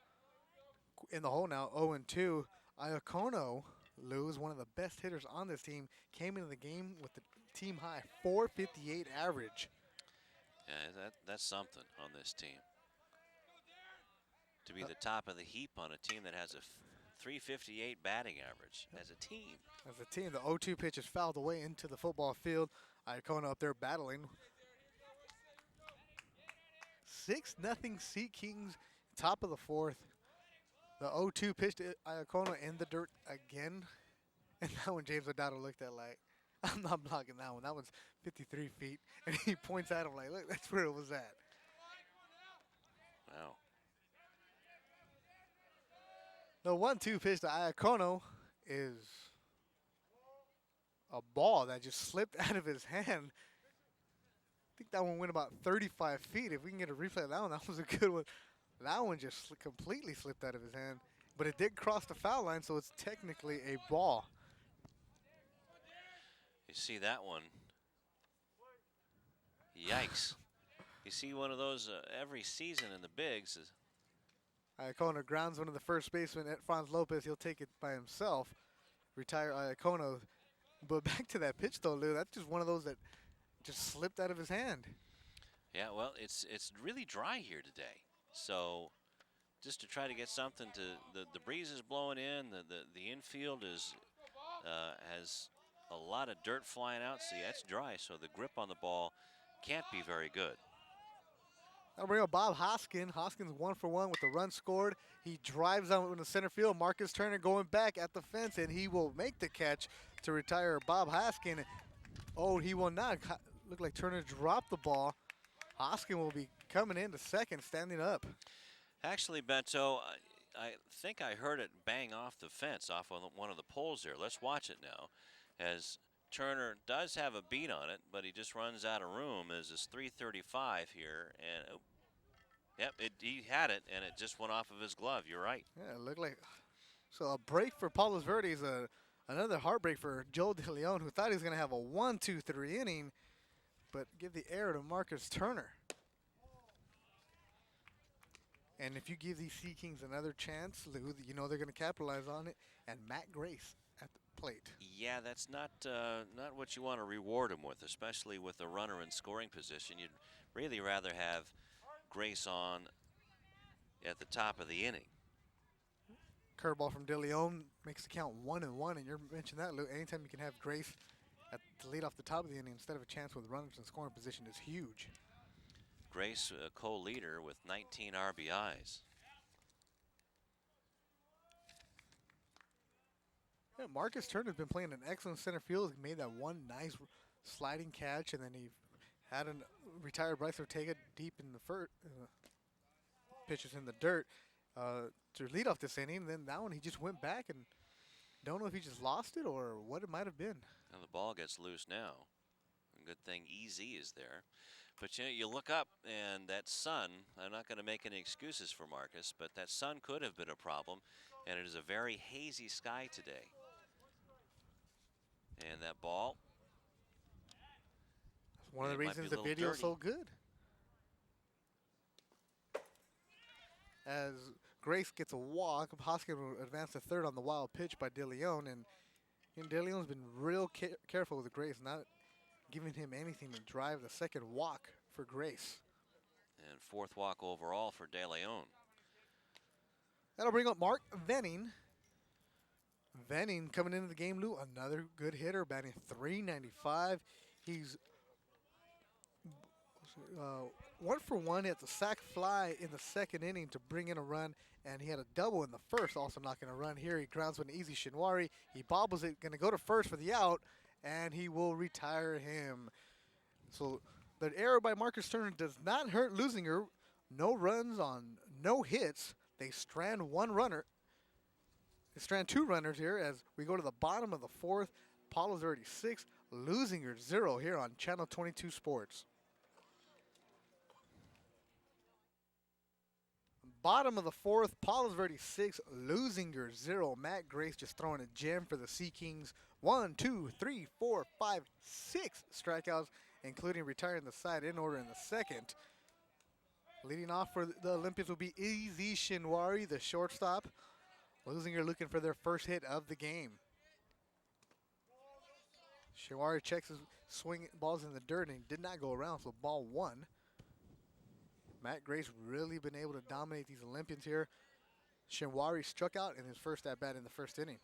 In the hole now, 0-2. Iacono, Lou, is one of the best hitters on this team. Came into the game with the team high 458 average. Yeah, that's something on this team. To be the top of the heap on a team that has a 358 batting average as a team. As a team, the 0-2 pitch is fouled away into the football field. Iacono up there battling. 6-0 Sea Kings, top of the 4th. The 0-2 pitch to Iacono in the dirt again. And that one James O'Donnell looked at like, I'm not blocking that one. That one's 53 feet. And he points at him like, look, that's where it was at. Wow. The 1-2 pitch to Iacono is a ball that just slipped out of his hand. I think that one went about 35 feet. If we can get a replay of that one, that was a good one. That one just completely slipped out of his hand. But it did cross the foul line, so it's technically a ball. You see that one. Yikes. You see one of those every season in the bigs. Iacono grounds one of the first basemen at Franz Lopez. He'll take it by himself. Retire Iacono. But back to that pitch, though, Lou. That's just one of those that just slipped out of his hand. Yeah, well, it's really dry here today. So just to try to get something to the breeze is blowing in. The infield is has a lot of dirt flying out. See, that's dry, so the grip on the ball can't be very good. Now bring up Bob Hoskins. Hoskins 1 for 1 with the run scored. He drives out in the center field. Marcus Turner going back at the fence, and he will make the catch to retire Bob Hoskins. Oh, he will not. Look like Turner dropped the ball. Hoskins will be coming into second, standing up. Actually, Beto, I think I heard it bang off the fence, off of one of the poles there. Let's watch it now, as Turner does have a beat on it, but he just runs out of room. As it's 3:35 here, and yep, he had it, and it just went off of his glove. You're right. Yeah, it looked like. So a break for Palos Verdes, another heartbreak for Joe DeLeon, who thought he was going to have a 1-2-3 inning, but give the air to Marcus Turner. And if you give these Sea Kings another chance, Lou, you know they're going to capitalize on it. And Matt Grace at the plate. Yeah, that's not what you want to reward him with, especially with a runner in scoring position. You'd really rather have Grace on at the top of the inning. Curveball from De Leon makes the count 1-1, and you mentioned that, Lou. Anytime you can have Grace at the lead off the top of the inning instead of a chance with runners in scoring position is huge. Grace, a co-leader with 19 RBIs. Yeah, Marcus Turner's been playing an excellent center field. He made that one nice sliding catch, and then he had a retired Bryce Ortega deep in the first pitches in the dirt to lead off this inning. And then that one, he just went back, and don't know if he just lost it or what it might have been. And the ball gets loose now. A good thing Easy is there. But you know, you look up, and that sun, I'm not going to make any excuses for Marcus, but that sun could have been a problem, and it is a very hazy sky today. And that ball. That's one of the reasons the video is so good. As Grace gets a walk, Hoskins will advance to third on the wild pitch by De Leon, and De Leon's been real careful with Grace, not giving him anything to drive the second walk for Grace. And fourth walk overall for De Leon. That'll bring up Mark Venning. Venning coming into the game, Lou, another good hitter, batting .395. He's 1 for 1 at the sac fly in the second inning to bring in a run, and he had a double in the first, also knocking a run. Here he grounds with an easy Shinwari. He bobbles it, going to go to first for the out, and he will retire him. So the error by Marcus Turner does not hurt Leuzinger. No runs on no hits. They strand one runner. They strand two runners here as we go to the bottom of the fourth. Palos Verdes 6, Leuzinger 0 here on Channel 22 Sports. Bottom of the fourth, Palos Verdes 6, Leuzinger 0. Matt Grace just throwing a gem for the Sea Kings. 1, 2, 3, 4, 5, 6 strikeouts, including retiring the side in order in the second. Leading off for the Olympians will be Easy Shinwari, the shortstop. Leuzinger looking for their first hit of the game. Shinwari checks his swing balls in the dirt, and he did not go around, so ball one. Matt Grace really been able to dominate these Olympians here. Shinwari struck out in his first at-bat in the first inning.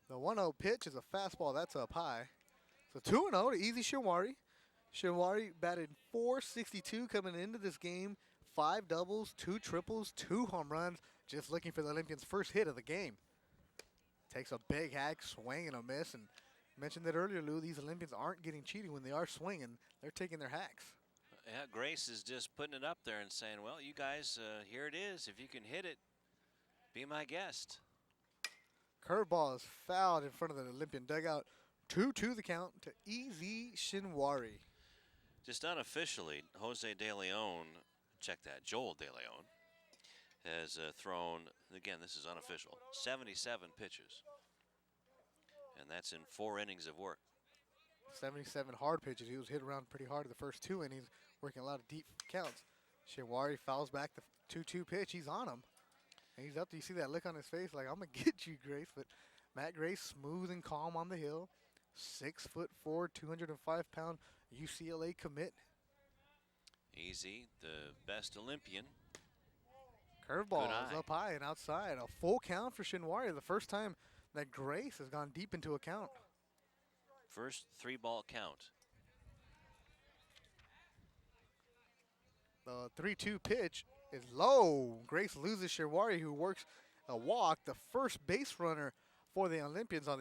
The 1-0 pitch is a fastball. That's up high. So 2-0 to Easy Shinwari. Shinwari batted .462 coming into this game. 5 doubles, 2 triples, 2 home runs. Just looking for the Olympians' first hit of the game. Takes a big hack, swing and a miss. And mentioned that earlier, Lou, these Olympians aren't getting cheated when they are swinging. They're taking their hacks. Yeah, Grace is just putting it up there and saying, well, you guys, here it is. If you can hit it, be my guest. Curveball is fouled in front of the Olympian dugout. 2-2 the count to Easy Shinwari. Just unofficially, Jose De Leon, check that, Joel De Leon, has thrown, again, this is unofficial, 77 pitches. And that's in 4 innings of work. 77 hard pitches. He was hit around pretty hard in the first 2 innings, working a lot of deep counts. Shinwari fouls back the 2-2 pitch. He's on him. And he's up to, you see that look on his face like, I'm going to get you, Grace. But Matt Grace, smooth and calm on the hill. 6'4", 205-pound UCLA commit. Easy, the best Olympian. Curveball is up high and outside. A full count for Shinwari. The first time that Grace has gone deep into a count. First 3-ball count. The 3-2 pitch is low. Grace loses Shinwari, who works a walk. The first base runner for the Olympians on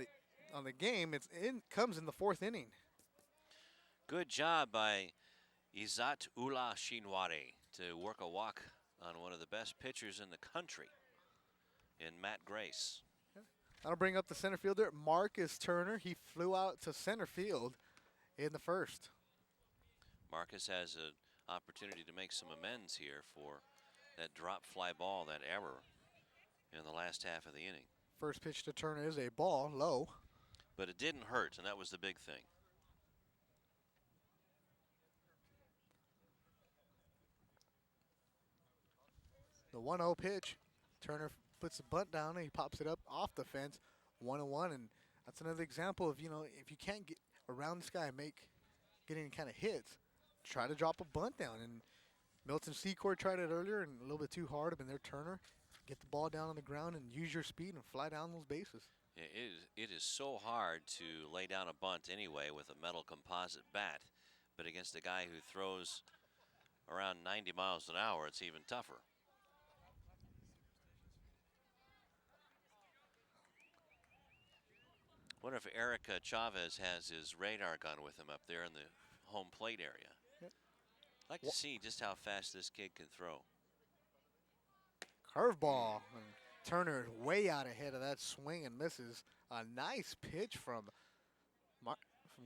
the game. Comes in the 4th inning. Good job by Izat Ullah Shinwari to work a walk on one of the best pitchers in the country in Matt Grace. That'll bring up the center fielder, Marcus Turner. He flew out to center field in the first. Marcus has an opportunity to make some amends here for that drop fly ball, that error in the last half of the inning. First pitch to Turner is a ball, low. But it didn't hurt, and that was the big thing. The 1-0 pitch. Turner puts the bunt down and he pops it up off the fence. 1-1, and that's another example of, you know, if you can't get around this guy and get any kind of hits. Try to drop a bunt down. And Milton Secor tried it earlier and a little bit too hard. But their Turner, get the ball down on the ground and use your speed and fly down those bases. It is so hard to lay down a bunt anyway with a metal composite bat. But against a guy who throws around 90 miles an hour, it's even tougher. Wonder if Eric Chavez has his radar gun with him up there in the home plate area. Yep. I'd like to see just how fast this kid can throw. Curveball. And Turner way out ahead of that swing and misses. A nice pitch from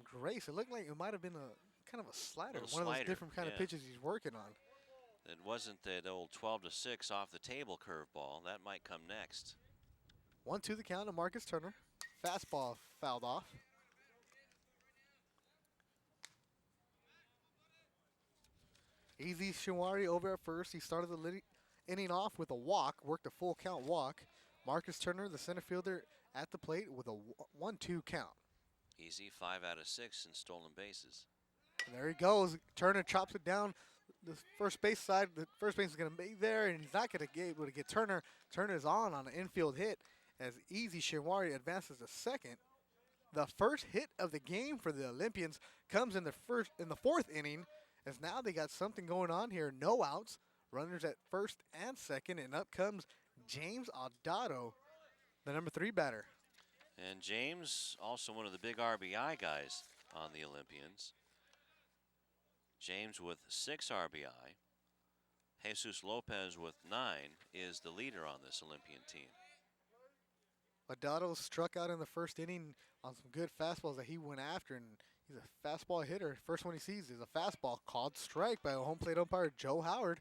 Grace. It looked like it might have been a kind of a slider. One of those different kind of pitches he's working on. It wasn't that old 12-6 off the table curveball. That might come next. 1-2 the count to Marcus Turner. Fastball fouled off. Easy Shinwari over at first. He started the inning off with a walk, worked a full count walk. Marcus Turner, the center fielder, at the plate with a 1-2 count. Easy, 5 out of 6 in stolen bases. And there he goes. Turner chops it down. The first base side, the first base is going to be there, and he's not going to be able to get Turner. Turner is on an infield hit as Easy Shinwari advances to second. The first hit of the game for the Olympians comes in the fourth inning, as now they got something going on here. No outs, runners at first and second, and up comes James Audado, the number 3 batter. And James, also one of the big RBI guys on the Olympians. James with 6 RBI. Jesus Lopez with 9 is the leader on this Olympian team. Audado struck out in the first inning on some good fastballs that he went after, and he's a fastball hitter. First one he sees is a fastball called strike by a home plate umpire, Joe Howard.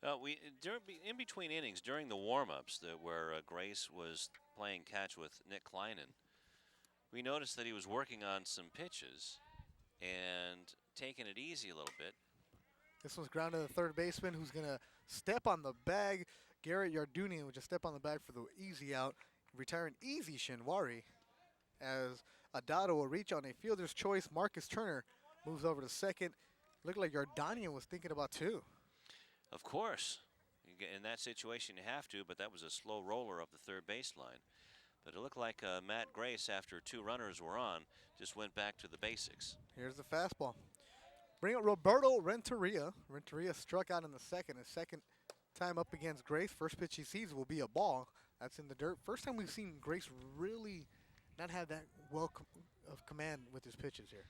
In between innings, during the warm-ups where Grace was playing catch with Nick Kleinen, we noticed that he was working on some pitches and taking it easy a little bit. This one's grounded to the third baseman, who's going to step on the bag. Garrett Yardunian would just step on the bag for the easy out, retiring Easy Shinwari. As Audado will reach on a fielder's choice, Marcus Turner moves over to second. Looked like Yardanian was thinking about 2. Of course. In that situation, you have to, but that was a slow roller up the third baseline. But it looked like Matt Grace, after 2 runners were on, just went back to the basics. Here's the fastball. Bring up Roberto Renteria. Renteria struck out in the second. His second time up against Grace. First pitch he sees will be a ball. That's in the dirt. First time we've seen Grace really not have that well of command with his pitches here.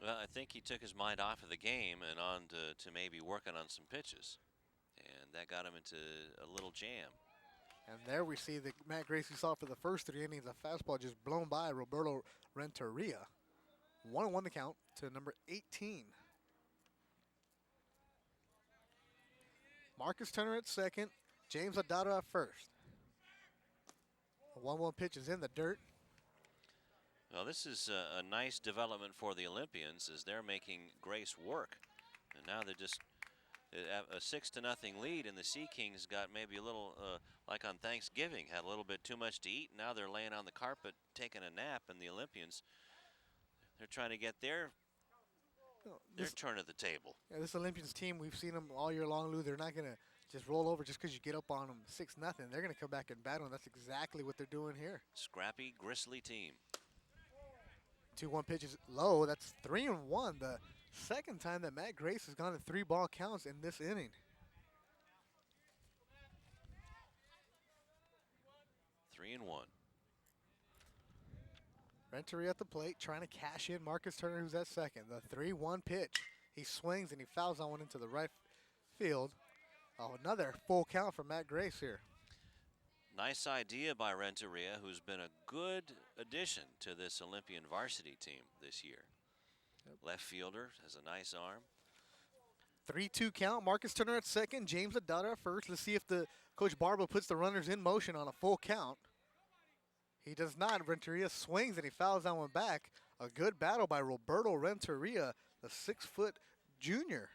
Well, I think he took his mind off of the game and on to maybe working on some pitches. And that got him into a little jam. And there we see the Matt Grace we saw for the first 3 innings. A fastball just blown by Roberto Renteria. 1-1 the count to number 18. Marcus Turner at second. James Audado at first. A 1-1 pitch is in the dirt. Well, this is a nice development for the Olympians as they're making Grace work. And now they're just a 6-0 lead, and the Sea Kings got maybe a little, like on Thanksgiving, had a little bit too much to eat. Now they're laying on the carpet taking a nap, and the Olympians, they're trying to get their turn at the table. Yeah, this Olympians team, we've seen them all year long, Lou. They're not going to just roll over just because you get up on them 6-0. They're going to come back and battle, and that's exactly what they're doing here. Scrappy, gristly team. 2-1 pitch is low. That's 3-1. The second time that Matt Grace has gone to 3-ball counts in this inning. 3-1. Renteria at the plate, trying to cash in Marcus Turner, who's at second. The 3-1 pitch. He swings and he fouls on one into the right field. Oh, another full count for Matt Grace here. Nice idea by Renteria, who's been a good addition to this Olympian varsity team this year. Yep. Left fielder, has a nice arm. 3-2 count. Marcus Turner at second. James Audado at first. Let's see if the Coach Barbo puts the runners in motion on a full count. He does not. Renteria swings and he fouls that one back. A good battle by Roberto Renteria, the 6-foot junior.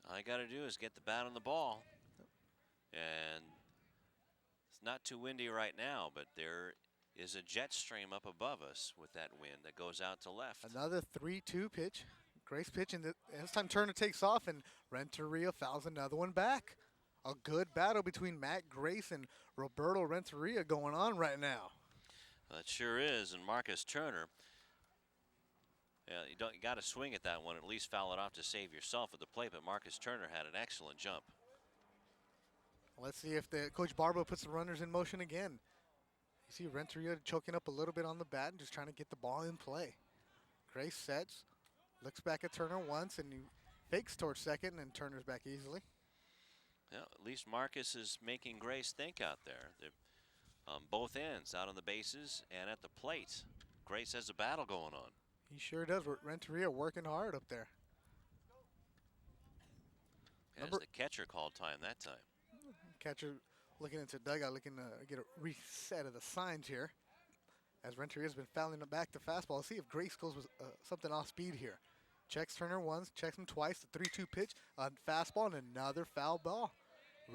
All you got to do is get the bat on the ball. And it's not too windy right now, but they're is a jet stream up above us with that wind that goes out to left. Another 3-2 pitch. Grace pitching. This time Turner takes off, and Renteria fouls another one back. A good battle between Matt Grace and Roberto Renteria going on right now. It sure is, and Marcus Turner. Yeah, you got to swing at that one, at least foul it off to save yourself at the plate, but Marcus Turner had an excellent jump. Let's see if the Coach Barbo puts the runners in motion again. You see Renteria choking up a little bit on the bat and just trying to get the ball in play. Grace sets, looks back at Turner once, and he fakes towards second, and Turner's back easily. Yeah, at least Marcus is making Grace think out there. They're on both ends, out on the bases and at the plate. Grace has a battle going on. He sure does. Renteria working hard up there. As the catcher called time that time. Catcher looking into dugout, looking to get a reset of the signs here. As Renteria's been fouling it back to fastball. Let's see if Grace goes with something off speed here. Checks Turner once, checks him twice. The 3-2 pitch, a fastball, and another foul ball.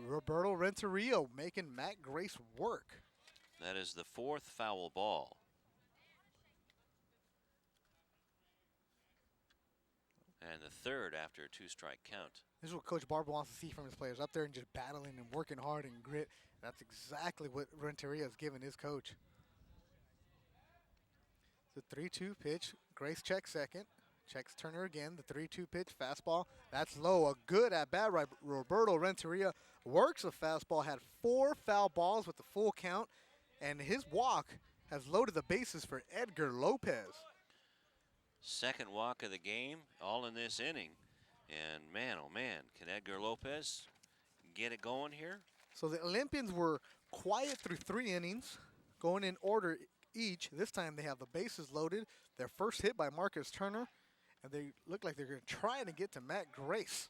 Roberto Renteria making Matt Grace work. That is the fourth foul ball. And the third after a two-strike count. This is what Coach Barber wants to see from his players, up there and just battling and working hard and grit. That's exactly what Renteria has given his coach. The 3-2 pitch, Grace checks second, checks Turner again. The 3-2 pitch, fastball, that's low. A good at bat right. Roberto Renteria works a fastball, had 4 foul balls with the full count, and his walk has loaded the bases for Edgar Lopez. Second walk of the game, all in this inning. And man, oh man, can Edgar Lopez get it going here? So the Olympians were quiet through 3 innings, going in order each. This time they have the bases loaded. Their first hit by Marcus Turner, and they look like they're going to try to get to Matt Grace.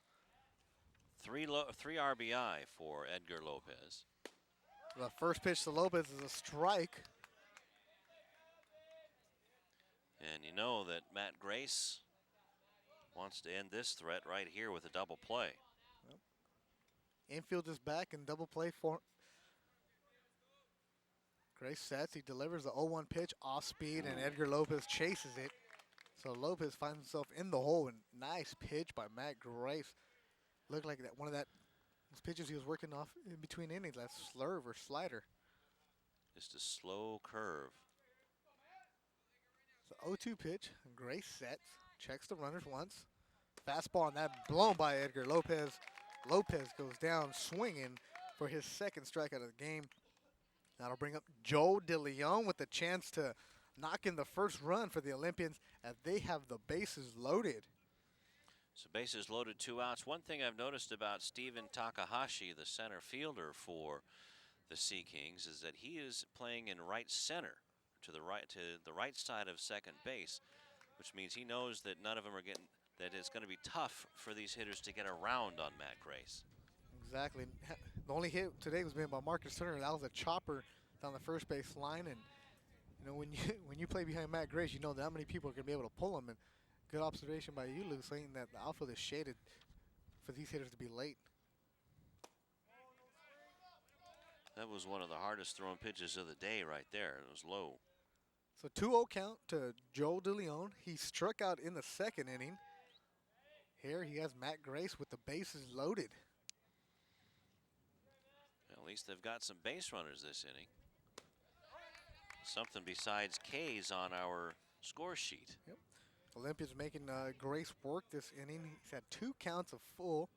3 RBI for Edgar Lopez. The first pitch to Lopez is a strike. And you know that Matt Grace wants to end this threat right here with a double play. Infield is back and double play for Grace sets. He delivers the 0-1 pitch off speed, and Edgar Lopez chases it. So Lopez finds himself in the hole, and nice pitch by Matt Grace. Looked like that one of those pitches he was working off in between innings, that slurve or slider. Just a slow curve. The 0-2 pitch, Grace sets, checks the runners once. Fastball, and that blown by Edgar Lopez. Lopez goes down swinging for his second strikeout of the game. That'll bring up Joe DeLeon with a chance to knock in the first run for the Olympians as they have the bases loaded. So bases loaded, 2 outs. One thing I've noticed about Steven Takahashi, the center fielder for the Sea Kings, is that he is playing in right center, to the right side of second base, which means he knows that none of them are getting, that it's going to be tough for these hitters to get around on Matt Grace. Exactly. The only hit today was made by Marcus Turner. That was a chopper down the first base line, and you know when you play behind Matt Grace, you know that many people are going to be able to pull him. And good observation by you, Lou, saying that the outfield is shaded for these hitters to be late. That was one of the hardest thrown pitches of the day right there. It was low. So 2-0 count to Joe DeLeon. He struck out in the second inning. Here he has Matt Grace with the bases loaded. At least they've got some base runners this inning. Something besides K's on our score sheet. Yep. Olympia's making Grace work this inning. He's had 2 counts of full.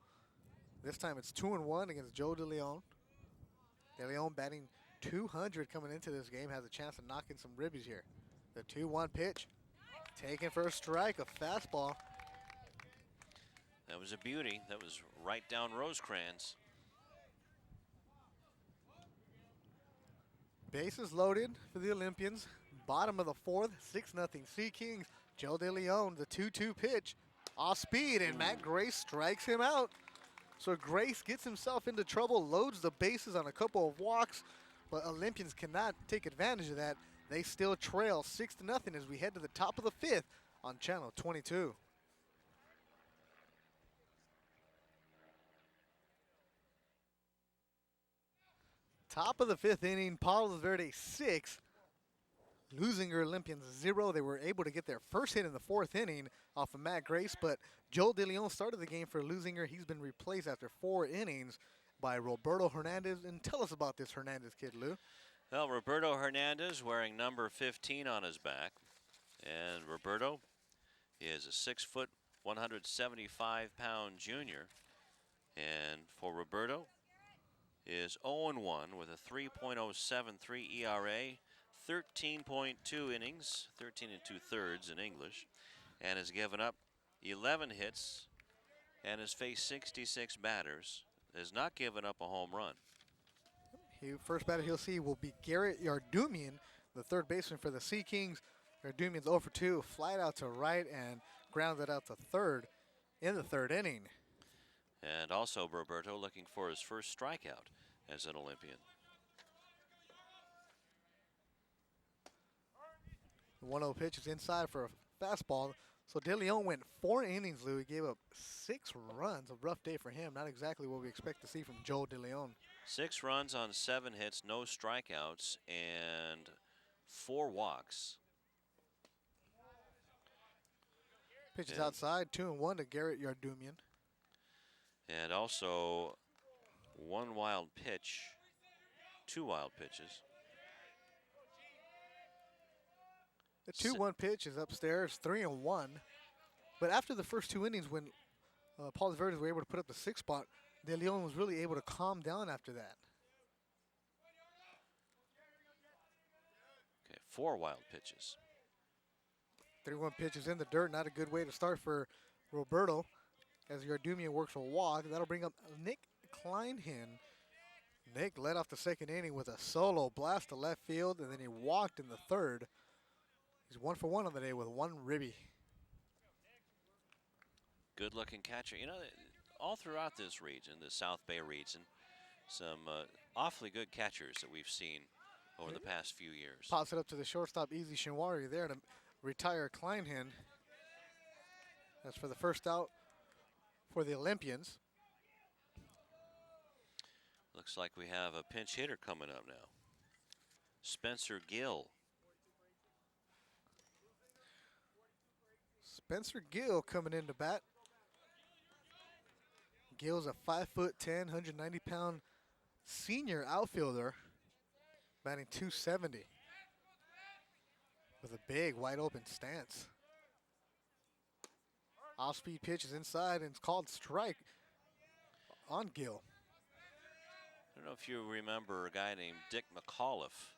This time it's 2-1 against Joe DeLeon. DeLeon batting .200 coming into this game, has a chance to knock in some ribbies here. The 2-1 pitch, taken for a strike, a fastball. That was a beauty. That was right down Rosecrans. Bases loaded for the Olympians. Bottom of the 4th, 6-0 Sea Kings. Joe DeLeon, the 2-2 pitch, off speed, and Matt Grace strikes him out. So Grace gets himself into trouble, loads the bases on a couple of walks, but Olympians cannot take advantage of that. They still trail 6-0 as we head to the top of the 5th on Channel 22. Top of the 5th inning, Palos Verdes 6, Leuzinger Olympians 0. They were able to get their first hit in the 4th inning off of Matt Grace, but Joel DeLeon started the game for Leuzinger. He's been replaced after 4 innings by Roberto Hernandez. And tell us about this Hernandez kid, Lou. Well, Roberto Hernandez wearing number 15 on his back. And Roberto is a 6-foot, 175-pound junior. And for Roberto is 0-1 with a 3.073 ERA, 13.2 innings, 13 2/3 in English, and has given up 11 hits and has faced 66 batters, has not given up a home run. First batter he'll see will be Garrett Yardumian, the third baseman for the Sea Kings. Yardumian's 0 for 2, flied out to right and grounded out to third in the 3rd inning. And also Roberto looking for his first strikeout as an Olympian. The 1-0 pitch is inside for a fastball. So DeLeon went 4 innings, Lou. He gave up 6 runs. A rough day for him. Not exactly what we expect to see from Joel DeLeon. 6 runs on 7 hits, no strikeouts, and 4 walks. Pitches outside, 2-1 to Garrett Yardumian. And also 1 wild pitch, 2 wild pitches. The 2-1 pitch is upstairs, 3-1. But after the first 2 innings, when Palos Verdes were able to put up the 6th spot, De Leon was really able to calm down after that. Okay, 4 wild pitches. 3-1 pitch is in the dirt. Not a good way to start for Roberto as Yardumian works a walk. That'll bring up Nick Kleinhen. Nick led off the 2nd inning with a solo blast to left field, and then he walked in the 3rd. He's 1 for 1 on the day with 1 ribby. Good looking catcher. You know, all throughout this region, the South Bay region, some awfully good catchers that we've seen over the past few years. Pops it up to the shortstop, Easy Shinwari, there to retire Kleinhen. That's for the first out for the Olympians. Looks like we have a pinch hitter coming up now. Spencer Gill. Spencer Gill coming in to bat. Gill's a 5'10", 190-pound senior outfielder, batting .270 with a big, wide-open stance. Off-speed pitch is inside, and it's called strike on Gill. I don't know if you remember a guy named Dick McAuliffe.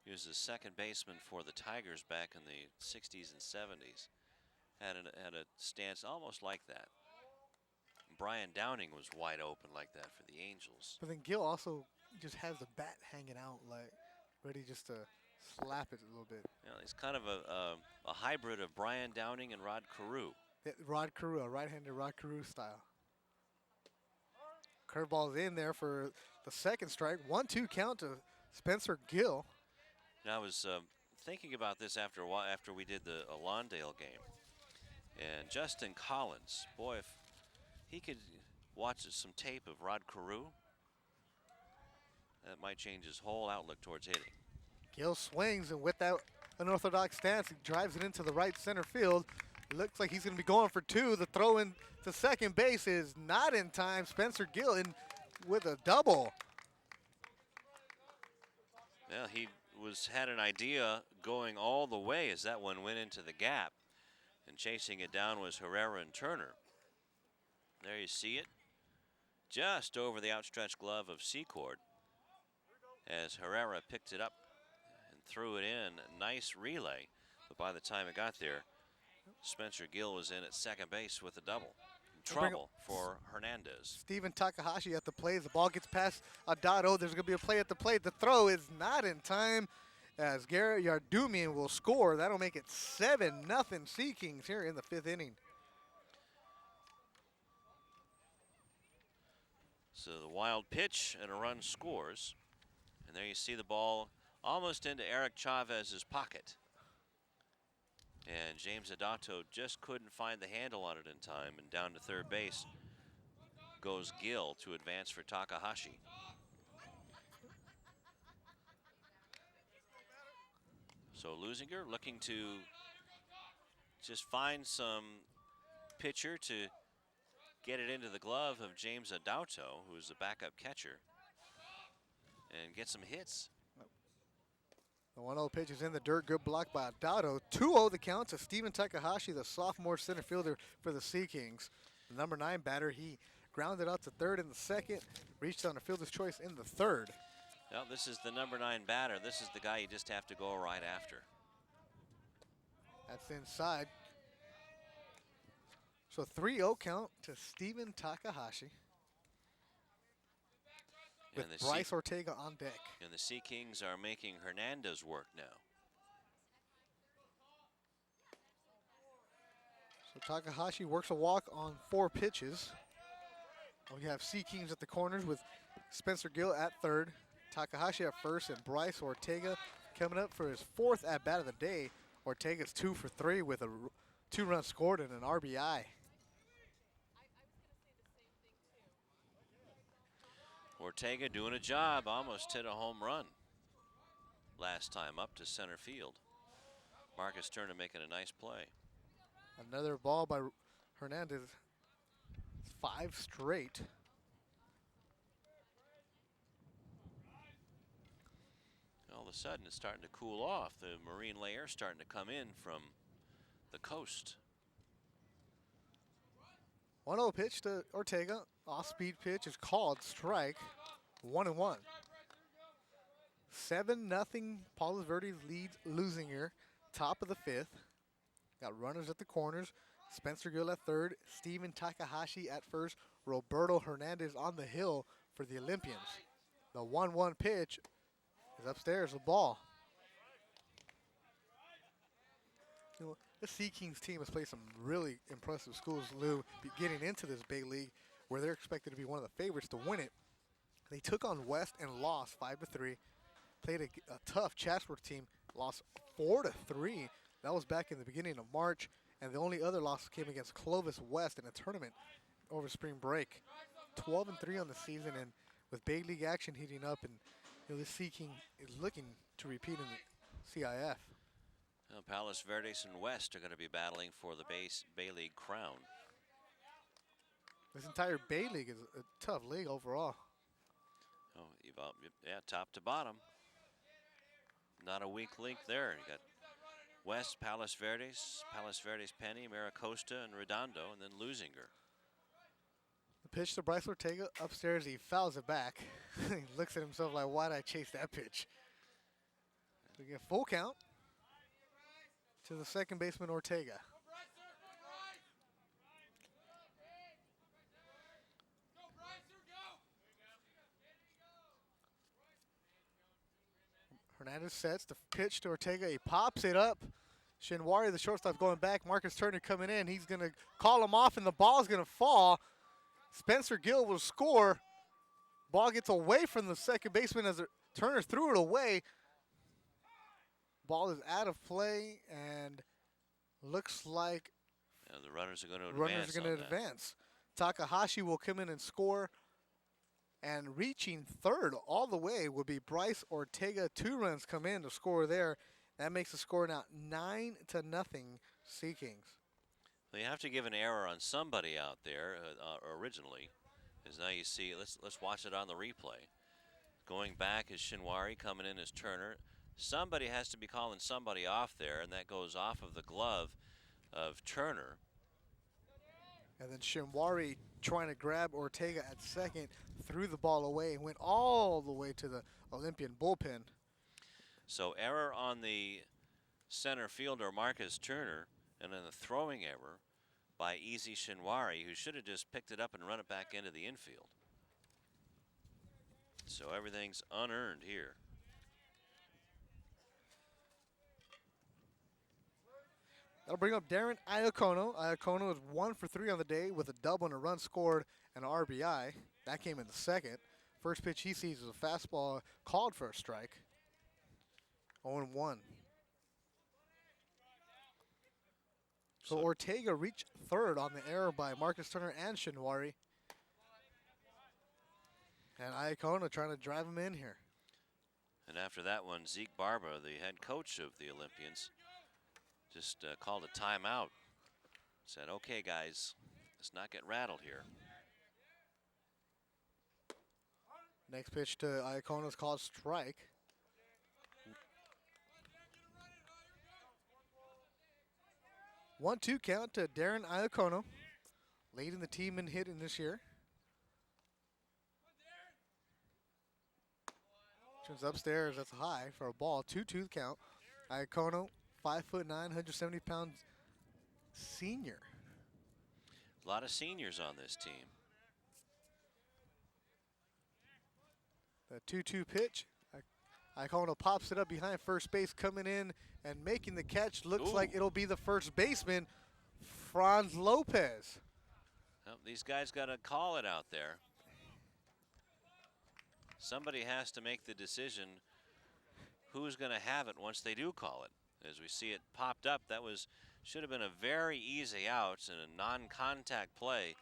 He was the 2nd baseman for the Tigers back in the 60s and 70s. Had a stance almost like that. Brian Downing was wide open like that for the Angels. But then Gill also just has the bat hanging out, like ready just to slap it a little bit. You know, he's kind of a hybrid of Brian Downing and Rod Carew. Yeah, Rod Carew, a right-handed Rod Carew style. Curveball's in there for the 2nd strike. 1-2 count to Spencer Gill. And I was thinking about this after a while, after we did the Lawndale game. And Justin Collins, boy, if he could watch some tape of Rod Carew, that might change his whole outlook towards hitting. Gill swings, and with that unorthodox stance, he drives it into the right center field. It looks like he's going to be going for 2. The throw in to second base is not in time. Spencer Gill in with a double. Well, he had an idea going all the way as that one went into the gap, and chasing it down was Herrera and Turner. There you see it, just over the outstretched glove of Secord as Herrera picked it up and threw it in. Nice relay, but by the time it got there, Spencer Gill was in at second base with a double. Trouble for Hernandez. Steven Takahashi at the plate. As the ball gets past Adado, there's going to be a play at the plate. The throw is not in time as Garrett Yardumian will score. That'll make it 7-0 Sea Kings here in the 5th inning. So the wild pitch and a run scores. And there you see the ball almost into Eric Chavez's pocket. And James Adato just couldn't find the handle on it in time, and down to third base goes Gill to advance for Takahashi. So Leuzinger looking to just find some pitcher to get it into the glove of James Adauto, who's the backup catcher, and get some hits. The 1-0 pitch is in the dirt. Good block by Adauto. 2-0 the count to Steven Takahashi, the sophomore center fielder for the Sea Kings. The number 9 batter, he grounded out to third in the second, reached on a fielder's choice in the third. Well, this is the number 9 batter. This is the guy you just have to go right after. That's inside. So 3-0 count to Steven Takahashi. With Bryce Ortega on deck. And the Sea Kings are making Hernandez work now. So Takahashi works a walk on 4 pitches. We have Sea Kings at the corners with Spencer Gill at third, Takahashi at first, and Bryce Ortega coming up for his 4th at-bat of the day. Ortega's 2 for 3 with a 2-run scored and an RBI. Ortega doing a job, almost hit a home run last time up to center field. Marcus Turner making a nice play. Another ball by Hernandez. 5 straight. All of a sudden it's starting to cool off. The marine layer starting to come in from the coast. 1-0 pitch to Ortega. Off-speed pitch is called strike. 1-1. 7-0. Palos Verdes leads Leuzinger. Top of the 5th. Got runners at the corners. Spencer Gill at third. Steven Takahashi at first. Roberto Hernandez on the hill for the Olympians. The 1-1 pitch is upstairs. The ball. You know, the Sea Kings team has played some really impressive schools, Lou, getting into this big league where they're expected to be one of the favorites to win it. They took on West and lost 5-3. Played a tough Chatsworth team, lost 4-3. That was back in the beginning of March, and the only other loss came against Clovis West in a tournament over spring break. 12-3 on the season, and with big league action heating up, and you know, the Sea King is looking to repeat in the CIF. Palos Verdes and West are going to be battling for the Bay League crown. This entire Bay League is a tough league overall. Oh, yeah, top to bottom. Not a weak link there. You got West, Palos Verdes, Penny, Maricosta, and Redondo, and then Leuzinger. The pitch to Bryce Ortega upstairs. He fouls it back. He looks at himself like, why did I chase that pitch? We get full count to the second baseman, Ortega. Hernandez sets the pitch to Ortega. He pops it up. Shinwari, the shortstop, going back. Marcus Turner coming in. He's going to call him off, and the ball's going to fall. Spencer Gill will score. Ball gets away from the second baseman as Turner threw it away. Ball is out of play, and looks like the runners are going to advance. Takahashi will come in and score. And reaching third all the way would be Bryce Ortega. 2 runs come in to score there. That makes the score now 9-0 Sea Kings. Well, you have to give an error on somebody out there originally. As now you see, let's watch it on the replay. Going back is Shinwari, coming in as Turner. Somebody has to be calling somebody off there, and that goes off of the glove of Turner. And then Shinwari trying to grab Ortega at second, threw the ball away and went all the way to the Olympian bullpen. So error on the center fielder, Marcus Turner, and then a throwing error by Easy Shinwari, who should have just picked it up and run it back into the infield. So everything's unearned here. That'll bring up Darren Iacono. Iacono is 1 for 3 on the day with a double and a run scored and an RBI. That came in the second. First pitch he sees is a fastball called for a strike. 0-1. So Ortega reached third on the error by Marcus Turner and Shinwari. And Iacono trying to drive him in here. And after that one, Zeke Barba, the head coach of the Olympians, just called a timeout. Said, okay, guys, let's not get rattled here. Next pitch to Iacono is called strike. One-two count to Darren Iacono, leading the team in hitting this year. Turns upstairs, that's high for a ball. 2-2 count. Iacono, 5'9", 170 pounds senior. A lot of seniors on this team. The 2-2 pitch. Iacono pops it up behind first base, coming in and making the catch. Looks like it'll be the first baseman, Franz Lopez. Well, these guys got to call it out there. Somebody has to make the decision who's going to have it once they do call it. As we see it popped up, that should have been a very easy out and a non-contact play,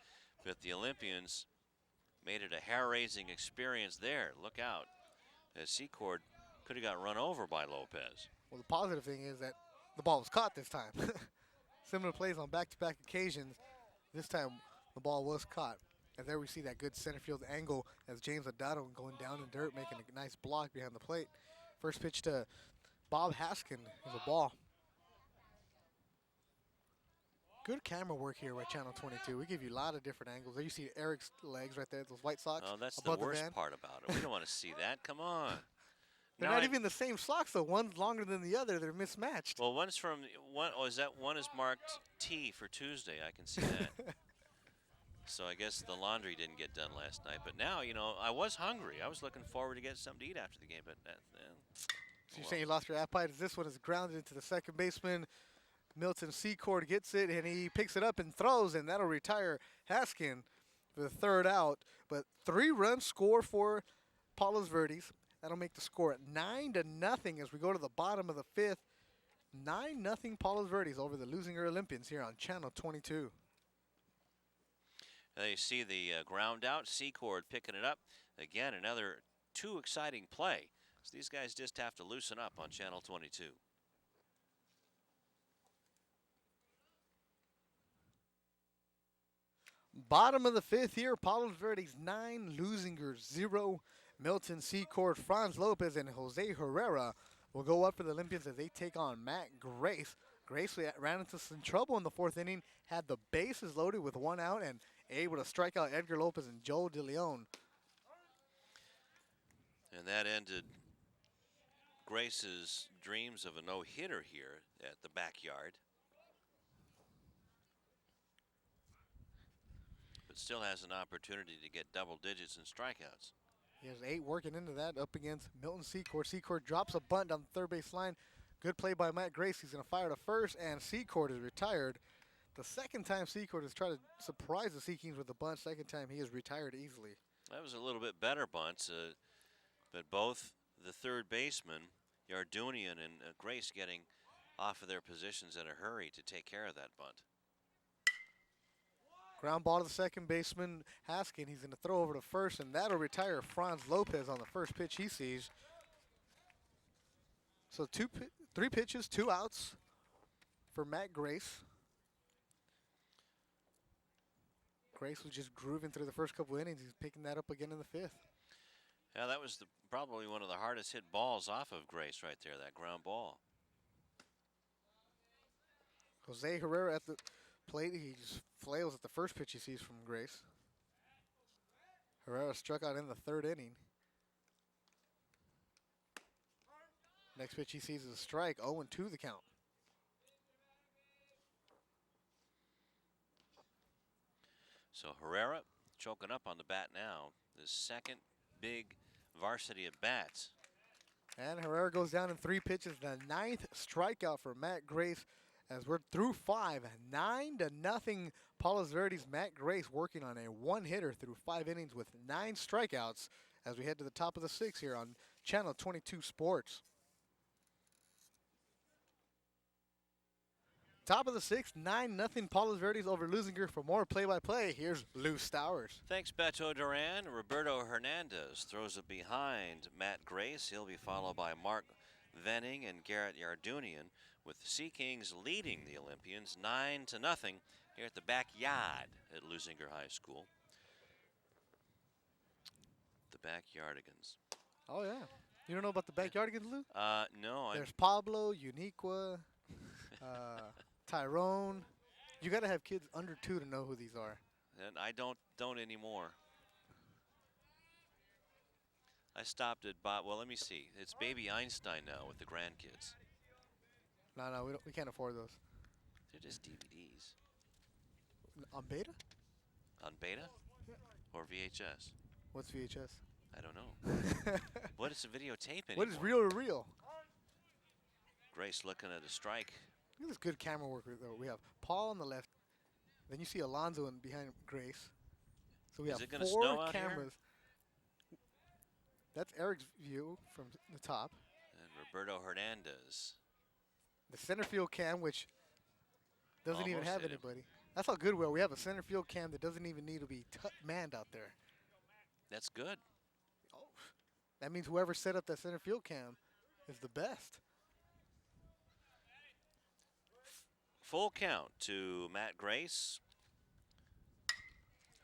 but the Olympians made it a hair-raising experience there. Look out, as Secord could have got run over by Lopez. Well, the positive thing is that the ball was caught this time. Similar plays on back-to-back occasions. This time, the ball was caught. And there we see that good center field angle as James Adado going down in dirt, making a nice block behind the plate. First pitch to Bob Haskin is a ball. Good camera work here by Channel 22. We give you a lot of different angles. There you see Eric's legs right there, those White Sox. Oh, that's the worst part about it. We don't want to see that. Come on. They're not even the same socks, though. One's longer than the other. They're mismatched. Well, one's from one. Oh, is that one is marked T for Tuesday? I can see that. So I guess the laundry didn't get done last night. But now, you know, I was hungry. I was looking forward to getting something to eat after the game. But so you're saying you lost your appetite? This one is grounded into the second baseman. Milton Secord gets it, and he picks it up and throws, and that'll retire Haskin for the third out. But 3-run score for Palos Verdes. That'll make the score at 9-0 as we go to the bottom of the fifth. 9-0 Palos Verdes over the Leuzinger Olympians here on Channel 22. Now you see the ground out, Secord picking it up. Again, another too exciting play. So these guys just have to loosen up on Channel 22. Bottom of the fifth here, Palos Verdes 9, Leuzinger 0. Milton Secord, Franz Lopez, and Jose Herrera will go up for the Olympians as they take on Matt Grace. Grace ran into some trouble in the fourth inning, had the bases loaded with 1 out, and able to strike out Edgar Lopez and Joe DeLeon. And that ended Grace's dreams of a no-hitter here at the backyard. But still has an opportunity to get double digits in strikeouts. He has 8 working into that up against Milton Secord. Secord drops a bunt on the third base line. Good play by Matt Grace. He's going to fire to first, and Secord is retired. The second time Secord has tried to surprise the Sea Kings with a bunt. Second time he is retired easily. That was a little bit better bunt, but both the third baseman, Yardunian and Grace, getting off of their positions in a hurry to take care of that bunt. Ground ball to the second baseman, Haskin. He's going to throw over to first, and that'll retire Franz Lopez on the first pitch he sees. So 3 pitches, 2 outs for Matt Grace. Grace was just grooving through the first couple innings. He's picking that up again in the fifth. Yeah, that was probably one of the hardest hit balls off of Grace right there, that ground ball. Jose Herrera at the plate. He just flails at the first pitch he sees from Grace. Herrera struck out in the third inning. Next pitch he sees is a strike, 0-2 the count. So Herrera choking up on the bat now. The second big varsity at bats. And Herrera goes down in 3 pitches. The 9th strikeout for Matt Grace as we're through 5. 9-0 Palos Verdes. Matt Grace working on a 1-hitter through 5 innings with 9 strikeouts as we head to the top of the 6th here on Channel 22 Sports. Top of the sixth, 9-0 Palos Verdes over Leuzinger. For more play-by-play, here's Lou Stowers. Thanks, Beto Duran. Roberto Hernandez throws it behind Matt Grace. He'll be followed by Mark Venning and Garrett Yardunian, with the Sea Kings leading the Olympians 9-0 here at the backyard at Leuzinger High School. The Backyardigans. Oh, yeah. You don't know about the Backyardigans, Lou? No. There's Pablo, Uniqua, Tyrone. You got to have kids under 2 to know who these are. And I don't anymore. I stopped at Bob. Well, let me see. It's Baby Einstein now with the grandkids. No, we can't afford those. They're just DVDs. On beta? On beta? Or VHS? What's VHS? I don't know. What is a videotape anymore? What is reel to reel? Grace looking at a strike. Look at this good camera work though. We have Paul on the left. Then you see Alonzo in behind Grace. So we Is have it gonna 4 snow out cameras. That's Eric's view from the top. And Roberto Hernandez. The center field cam, which doesn't even Almost have hit him. anybody. That's how good we are. We have a center field cam that doesn't even need to be manned out there. That's good. Oh, that means whoever set up that center field cam is the best. Full count to Matt Grace,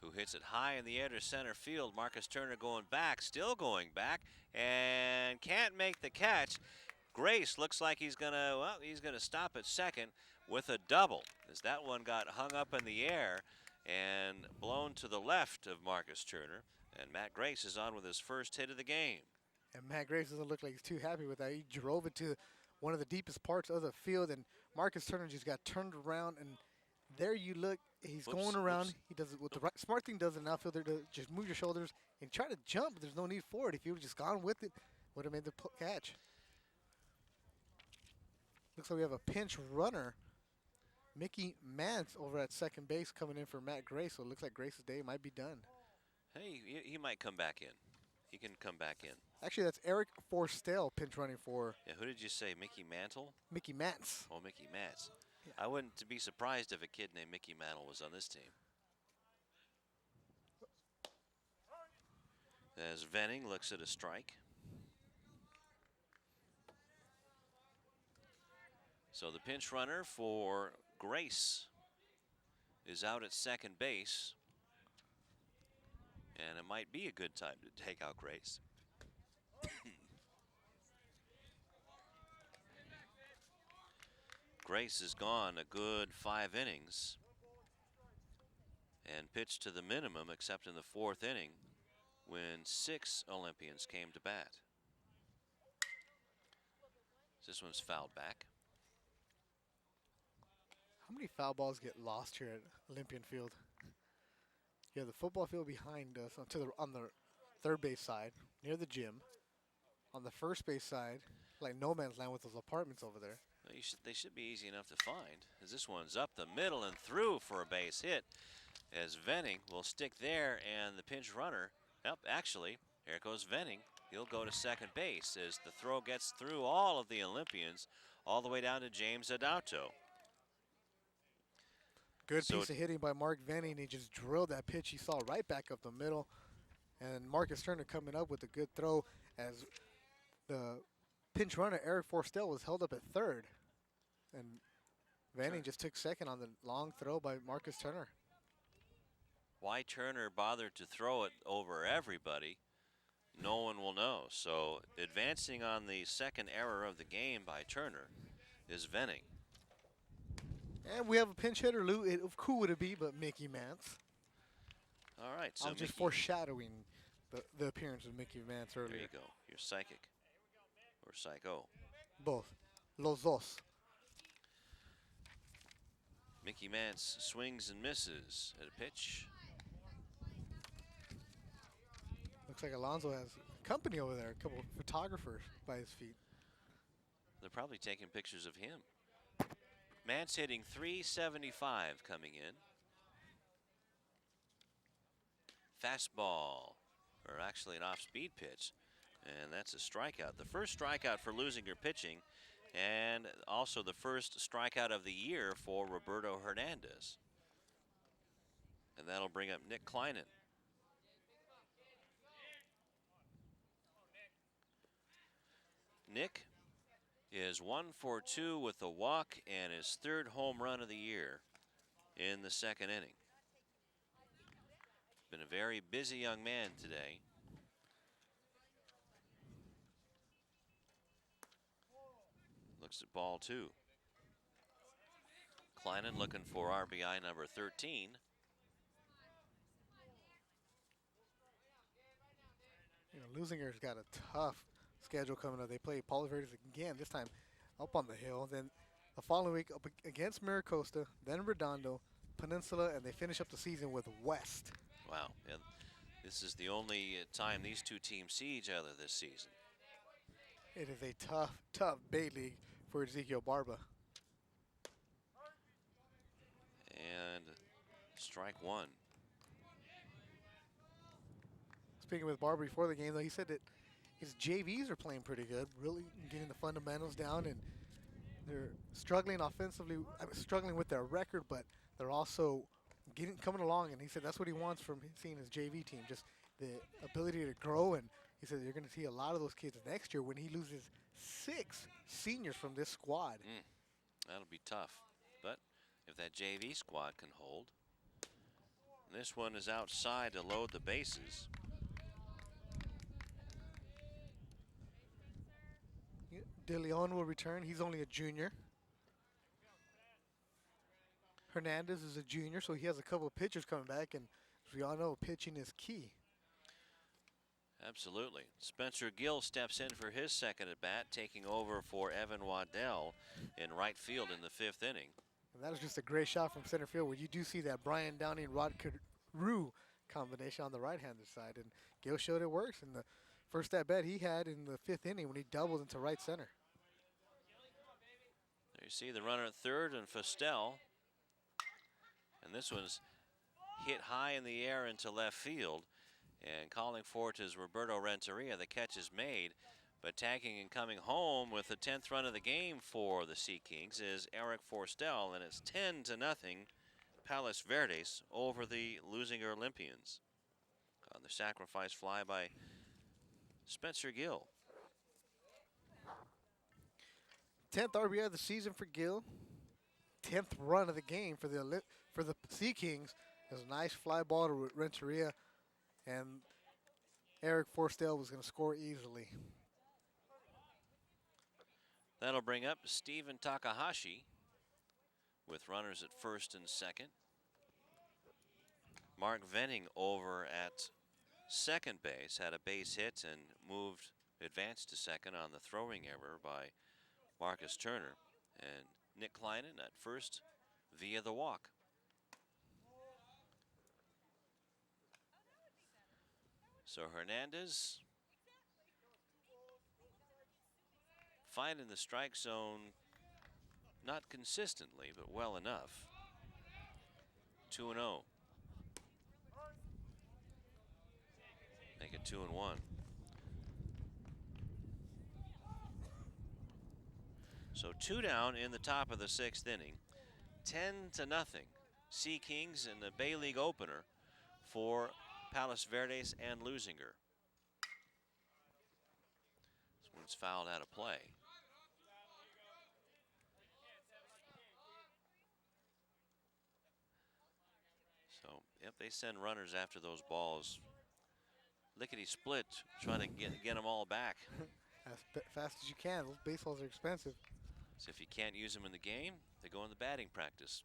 who hits it high in the air to center field. Marcus Turner going back, still going back, and can't make the catch. Grace looks like he's gonna stop at second with a double, as that one got hung up in the air and blown to the left of Marcus Turner. And Matt Grace is on with his first hit of the game. And Matt Grace doesn't look like he's too happy with that. He drove it to one of the deepest parts of the field, and Marcus Turner just got turned around, and there you look. He's going around. He does it with the right. Smart thing does an outfielder to just move your shoulders and try to jump, but there's no need for it. If you would have just gone with it, would have made the catch. Looks like we have a pinch runner, Mickey Mance, over at second base coming in for Matt Grace. So it looks like Grace's day might be done. Hey, he might come back in. He can come back in. Actually, that's Eric Forstell pinch running for Yeah, who did you say? Mickey Mantle? Mickey Mance. Oh, Mickey Mance. Yeah. I wouldn't be surprised if a kid named Mickey Mantle was on this team. As Venning looks at a strike. So the pinch runner for Grace is out at second base. And it might be a good time to take out Grace. Grace has gone a good 5 innings and pitched to the minimum, except in the 4th inning when 6 Olympians came to bat. This one's fouled back. How many foul balls get lost here at Olympian Field? You have the football field behind us on the third base side, near the gym. On the first base side, like no man's land with those apartments over there. They should be easy enough to find, as this one's up the middle and through for a base hit, as Venning will stick there, and the pinch runner, actually, here goes Venning. He'll go to second base as the throw gets through all of the Olympians, all the way down to James Adauto. Good piece of hitting by Mark Venning. He just drilled that pitch he saw right back up the middle. And Marcus Turner coming up with a good throw, as the pinch runner, Eric Forstell, was held up at third. And Venning just took second on the long throw by Marcus Turner. Why Turner bothered to throw it over everybody, no one will know. So advancing on the second error of the game by Turner is Venning. And we have a pinch hitter, Lou. Who would it be but Mickey Mance? All right, so I'm just foreshadowing the appearance of Mickey Mance earlier. There you go. You're psychic. Or psycho. Both. Los dos. Mickey Mance swings and misses at a pitch. Looks like Alonzo has company over there. A couple of photographers by his feet. They're probably taking pictures of him. Mance hitting .375 coming in. Fastball, or actually an off-speed pitch, and that's a strikeout. The first strikeout for Leuzinger pitching, and also the first strikeout of the year for Roberto Hernandez. And that'll bring up Nick Kleinen. Nick is 1 for 2 with a walk and his third home run of the year in the second inning. Been a very busy young man today. Looks at ball 2. Kleinen looking for RBI number 13. You know, Leuzinger's got a tough schedule coming up. They play Palos Verdes again, this time up on the hill. Then the following week up against Maricosta, then Redondo, Peninsula, and they finish up the season with West. Wow, and this is the only time these two teams see each other this season. It is a tough, tough Bay League for Ezekiel Barba. And strike 1. Speaking with Barber before the game, though, he said that his JVs are playing pretty good, really getting the fundamentals down, and they're struggling offensively, struggling with their record, but they're also coming along, and he said that's what he wants from seeing his JV team, just the ability to grow, and he said you're going to see a lot of those kids next year when he loses 6 seniors from this squad. That'll be tough, but if that JV squad can hold. This one is outside to load the bases. De Leon will return. He's only a junior. Hernandez is a junior, so he has a couple of pitchers coming back, and as we all know, pitching is key. Absolutely. Spencer Gill steps in for his second at bat, taking over for Evan Waddell in right field in the 5th inning. And that was just a great shot from center field, where you do see that Brian Downing Rod Carew combination on the right-handed side, and Gill showed it works in the first at bat he had in the 5th inning when he doubled into right center. There you see the runner at third and Fustel. And this one's hit high in the air into left field. And calling for it is Roberto Renteria. The catch is made, but tagging and coming home with the 10th run of the game for the Sea Kings is Eric Forstel, and it's 10-0 Palos Verdes over the Leuzinger Olympians. On the sacrifice fly by Spencer Gill. 10th RBI of the season for Gill. 10th run of the game for the Sea Kings. There's a nice fly ball to Renteria, and Eric Forstel was going to score easily. That'll bring up Stephen Takahashi with runners at first and second. Mark Venning over at second base had a base hit and advanced to second on the throwing error by Marcus Turner, and Nick Kleinen at first via the walk. So Hernandez finding the strike zone, not consistently, but well enough. 2-0. Make it 2-1. So 2 down in the top of the 6th inning. 10-0. Sea Kings in the Bay League opener for Palos Verdes and Leuzinger. This one's fouled out of play. So, yep, they send runners after those balls. Lickety split, trying to get them all back. As fast as you can. Those baseballs are expensive. So if you can't use them in the game, they go in the batting practice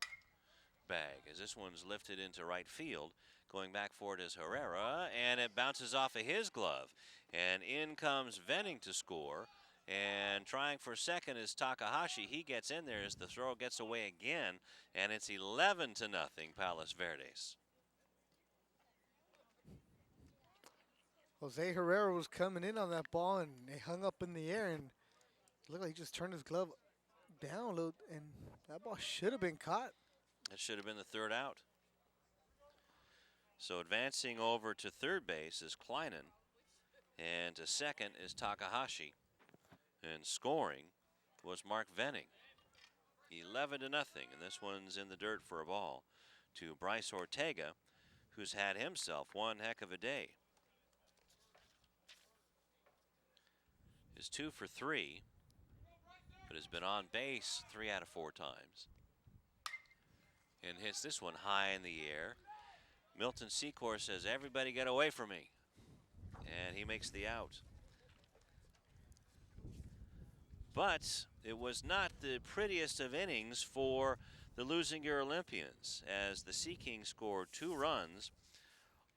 bag, as this one's lifted into right field. Going back for it is Herrera, and it bounces off of his glove. And in comes Venning to score. And trying for second is Takahashi. He gets in there as the throw gets away again, and it's 11-0 Palos Verdes. Jose Herrera was coming in on that ball, and it hung up in the air, and it looked like he just turned his glove down a little, and that ball should have been caught. That should have been the third out. So advancing over to third base is Kleinen, and to second is Takahashi. And scoring was Mark Venning. 11-0, and this one's in the dirt for a ball to Bryce Ortega, who's had himself one heck of a day. Is 2 for 3, but has been on base 3 out of 4 times. And hits this one high in the air. Milton Secor says, "Everybody get away from me." And he makes the out. But it was not the prettiest of innings for the Leuzinger Olympians, as the Sea Kings scored 2 runs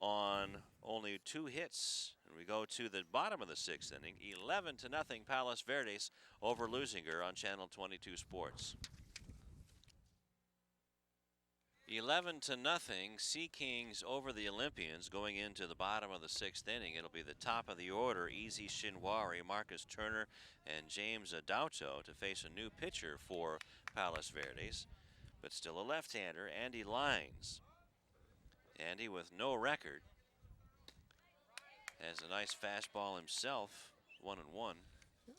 on only 2 hits. And we go to the bottom of the 6th inning, 11-0 Palos Verdes over Leuzinger on Channel 22 Sports. 11-0 Sea Kings over the Olympians going into the bottom of the 6th inning. It'll be the top of the order, Easy Shinwari, Marcus Turner, and James Adauto to face a new pitcher for Palos Verdes, but still a left-hander, Andy Lines. Andy with no record has a nice fastball himself, 1-1.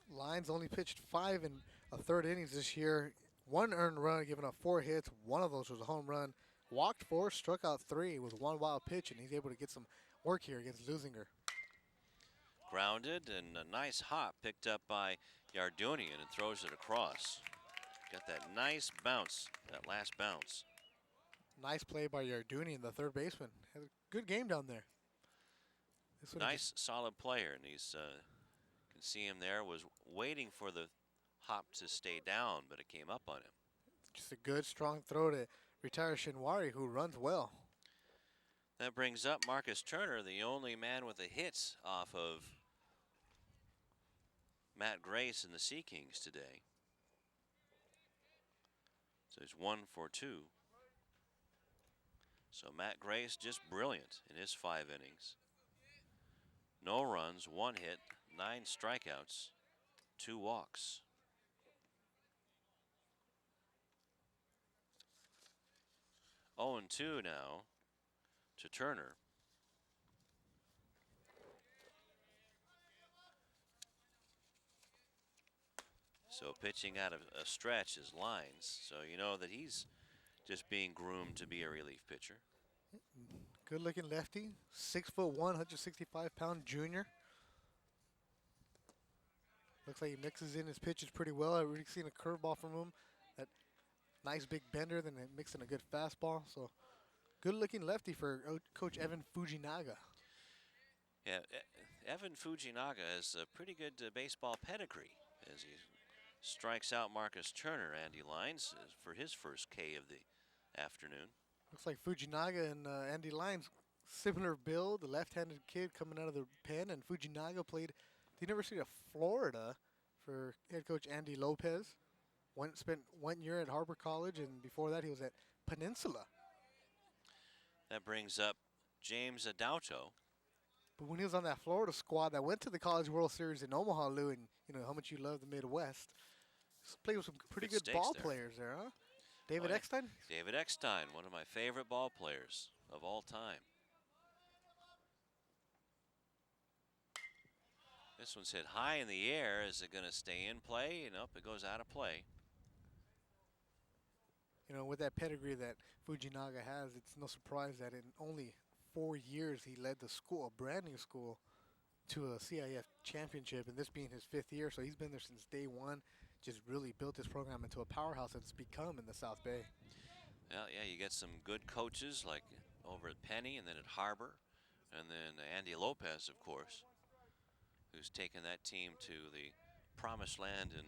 Lines only pitched 5 and a third innings this year. 1 earned run, giving up 4 hits. 1 of those was a home run. Walked 4, struck out 3 with 1 wild pitch, and he's able to get some work here against Leuzinger. Grounded, and a nice hop picked up by Yardunian, and throws it across. Got that nice bounce, that last bounce. Nice play by Yardunian, the third baseman. Had a good game down there. Nice, solid player, and he's can see him there, was waiting for the hop to stay down, but it came up on him. Just a good, strong throw to retire Shinwari, who runs well. That brings up Marcus Turner, the only man with a hit off of Matt Grace and the Sea Kings today. So he's 1 for 2. So Matt Grace just brilliant in his 5 innings. No runs, 1 hit, 9 strikeouts, 2 walks. Oh, and 2 now to Turner. So pitching out of a stretch is Lines. So you know that he's just being groomed to be a relief pitcher. Good looking lefty, 6'1", 165-pound junior. Looks like he mixes in his pitches pretty well. I've already seen a curveball from him. That nice big bender, then mixing a good fastball. So good looking lefty for Coach Evan Fujinaga. Yeah, Evan Fujinaga has a pretty good baseball pedigree as he strikes out Marcus Turner. Andy Lines for his first K of the afternoon. Looks like Fujinaga and Andy Lines, similar build, the left-handed kid coming out of the pen, and Fujinaga played the University of Florida for head coach Andy Lopez. Spent 1 year at Harbor College, and before that he was at Peninsula. That brings up James Adauto. But when he was on that Florida squad that went to the College World Series in Omaha, Lou, and you know how much you love the Midwest, played with some pretty good ball players there, huh? David Eckstein? David Eckstein, one of my favorite ball players of all time. This one's hit high in the air. Is it going to stay in play? Nope, it goes out of play. You know, with that pedigree that Fujinaga has, it's no surprise that in only 4 years he led the school, a brand new school, to a CIF championship, and this being his 5th year, so he's been there since day one. Just really built this program into a powerhouse that it's become in the South Bay. Well, yeah, you get some good coaches like over at Penny and then at Harbor, and then Andy Lopez, of course, who's taken that team to the promised land in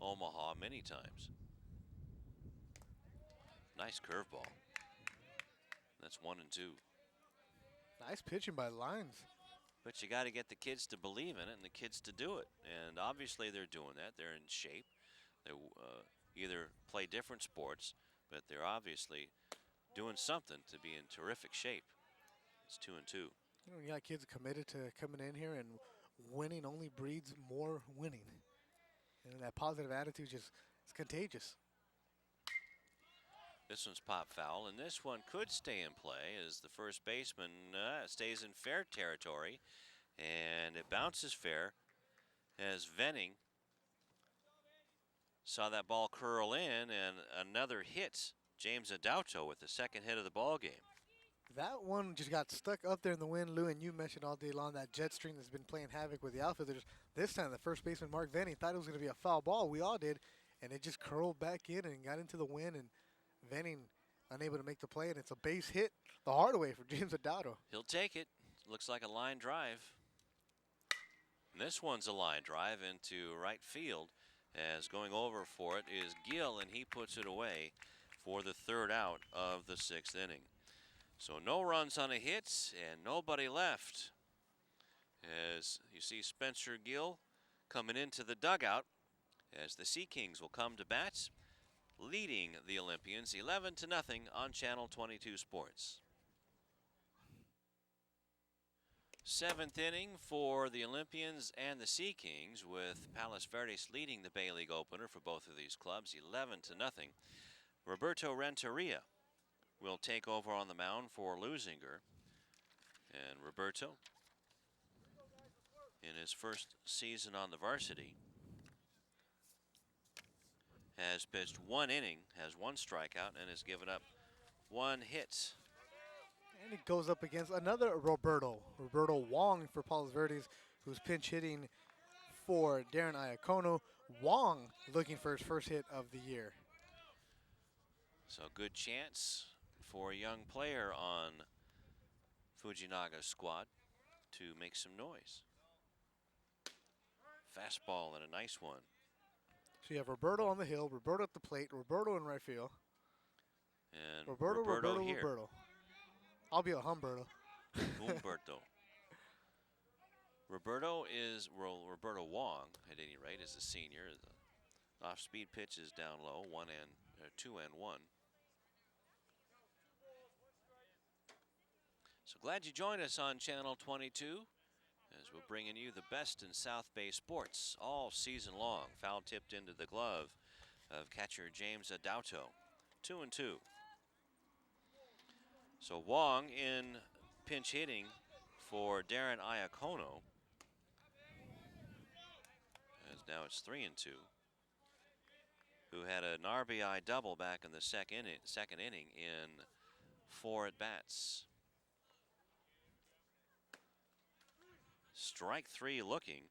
Omaha many times. Nice curveball. That's 1 and 2. Nice pitching by Lines. But you got to get the kids to believe in it and the kids to do it. And obviously they're doing that. They're in shape. They either play different sports, but they're obviously doing something to be in terrific shape. It's 2 and 2. You know, you got kids committed to coming in here, and winning only breeds more winning. And that positive attitude is contagious. This one's pop foul, and this one could stay in play as the first baseman stays in fair territory, and it bounces fair as Venning Saw that ball curl in, and another hit. James Adauto with the second hit of the ball game. That one just got stuck up there in the wind, Lou, and you mentioned all day long that jet stream that's been playing havoc with the outfielders. This time, the first baseman, Mark Venning, thought it was going to be a foul ball. We all did, and it just curled back in and got into the wind, and Venning unable to make the play, and it's a base hit the hard way for James Adauto. He'll take it. Looks like a line drive. And this one's a line drive into right field, as going over for it is Gill, and he puts it away for the third out of the sixth inning. So no runs on a hit and nobody left, as you see Spencer Gill coming into the dugout as the Sea Kings will come to bat, leading the Olympians 11-0 on Channel 22 Sports. Seventh inning for the Olympians and the Sea Kings, with Palos Verdes leading the Bay League opener for both of these clubs 11-0. Roberto Renteria will take over on the mound for Leuzinger. And Roberto, in his first season on the varsity, has pitched one inning, has one strikeout, and has given up one hit. And he goes up against another Roberto Wong for Palos Verdes, who's pinch hitting for Darren Iacono. Wong looking for his first hit of the year. So good chance for a young player on Fujinaga's squad to make some noise. Fastball and a nice one. So you have Roberto on the hill, Roberto at the plate, Roberto in right field. And Roberto here. I'll be a Humberto. Humberto. Roberto Wong, at any rate, is a senior. The off-speed pitch is down low, 2-1. So glad you joined us on Channel 22 as we're bringing you the best in South Bay sports all season long. Foul tipped into the glove of catcher James Adauto. 2-2. So Wong in pinch hitting for Darren Iacono. As now it's 3-2. Who had an RBI double back in the second inning in 4 at-bats. Strike 3 looking,